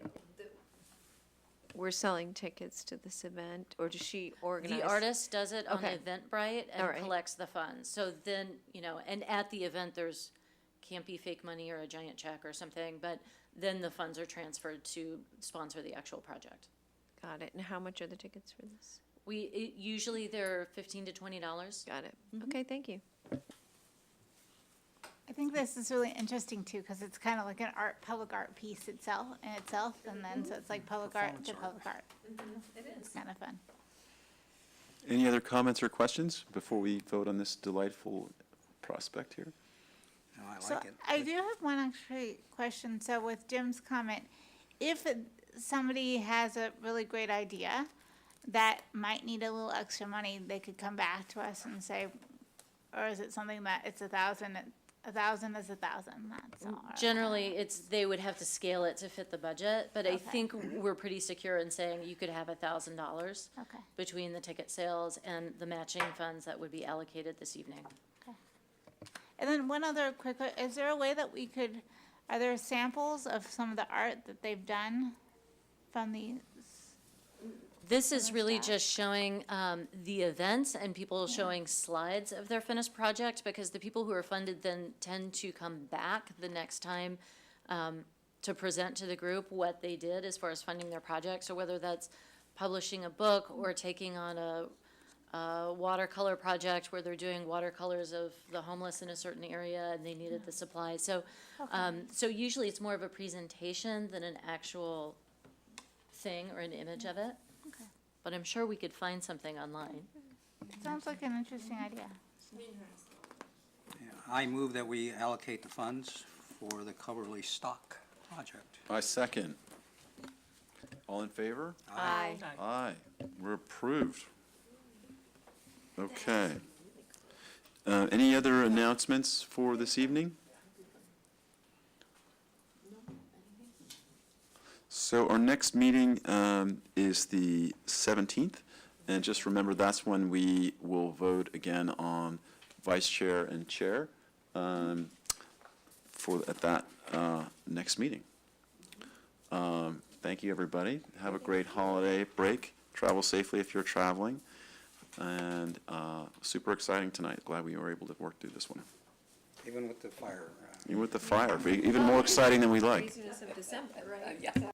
we're selling tickets to this event, or does she organize? The artist does it on Okay. Eventbrite All and right. collects the funds. So then, and at the event, can't be fake money or a giant check or something, but then the funds are transferred to sponsor the actual project. Got it. And how much are the tickets for this? Usually they're $15 to $20. Got it. Okay, thank you. I think this is really interesting too, because it's kind of like an public art piece itself, and then, so it's like public art to public art. It It's is. kind of fun. Any other comments or questions before we vote on this delightful prospect here? No, I So like it. I do have one actually question. So with Jim's comment, if somebody has a really great idea that might need a little extra money, they could come back to us and say, or is it something that it's 1,000, 1,000 is 1,000, that's all? Generally, they would have to scale it to fit the budget, but I Okay. think we're pretty secure in saying you could have $1,000 Okay. between the ticket sales and the matching funds that would be allocated this evening. And then one other quick, is there a way that we could, are there samples of some of the art that they've done from these? This is really just showing the events and people showing slides of their finished project, because the people who are funded then tend to come back the next time to present to the group what they did as far as funding their project. So whether that's publishing a book or taking on a watercolor project where they're doing watercolors of the homeless in a certain area and they needed the supplies. So, so usually it's more of a presentation than an actual thing or an image of it. Okay. But I'm sure we could find something online. Sounds like an interesting idea. Yeah, I move that we allocate the funds for the Coverly Stock project. I second. All in favor? Aye. Aye, we're approved. Okay. Any other announcements for this evening? So our next meeting is the 17th, and just remember, that's when we will vote again on vice chair and chair at that next meeting. Thank you, everybody. Have a great holiday break. Travel safely if you're traveling. And super exciting tonight. Glad we were able to work through this one. Even with the fire. Even with the fire, even more exciting than we like. Craziness of December, right? Yeah.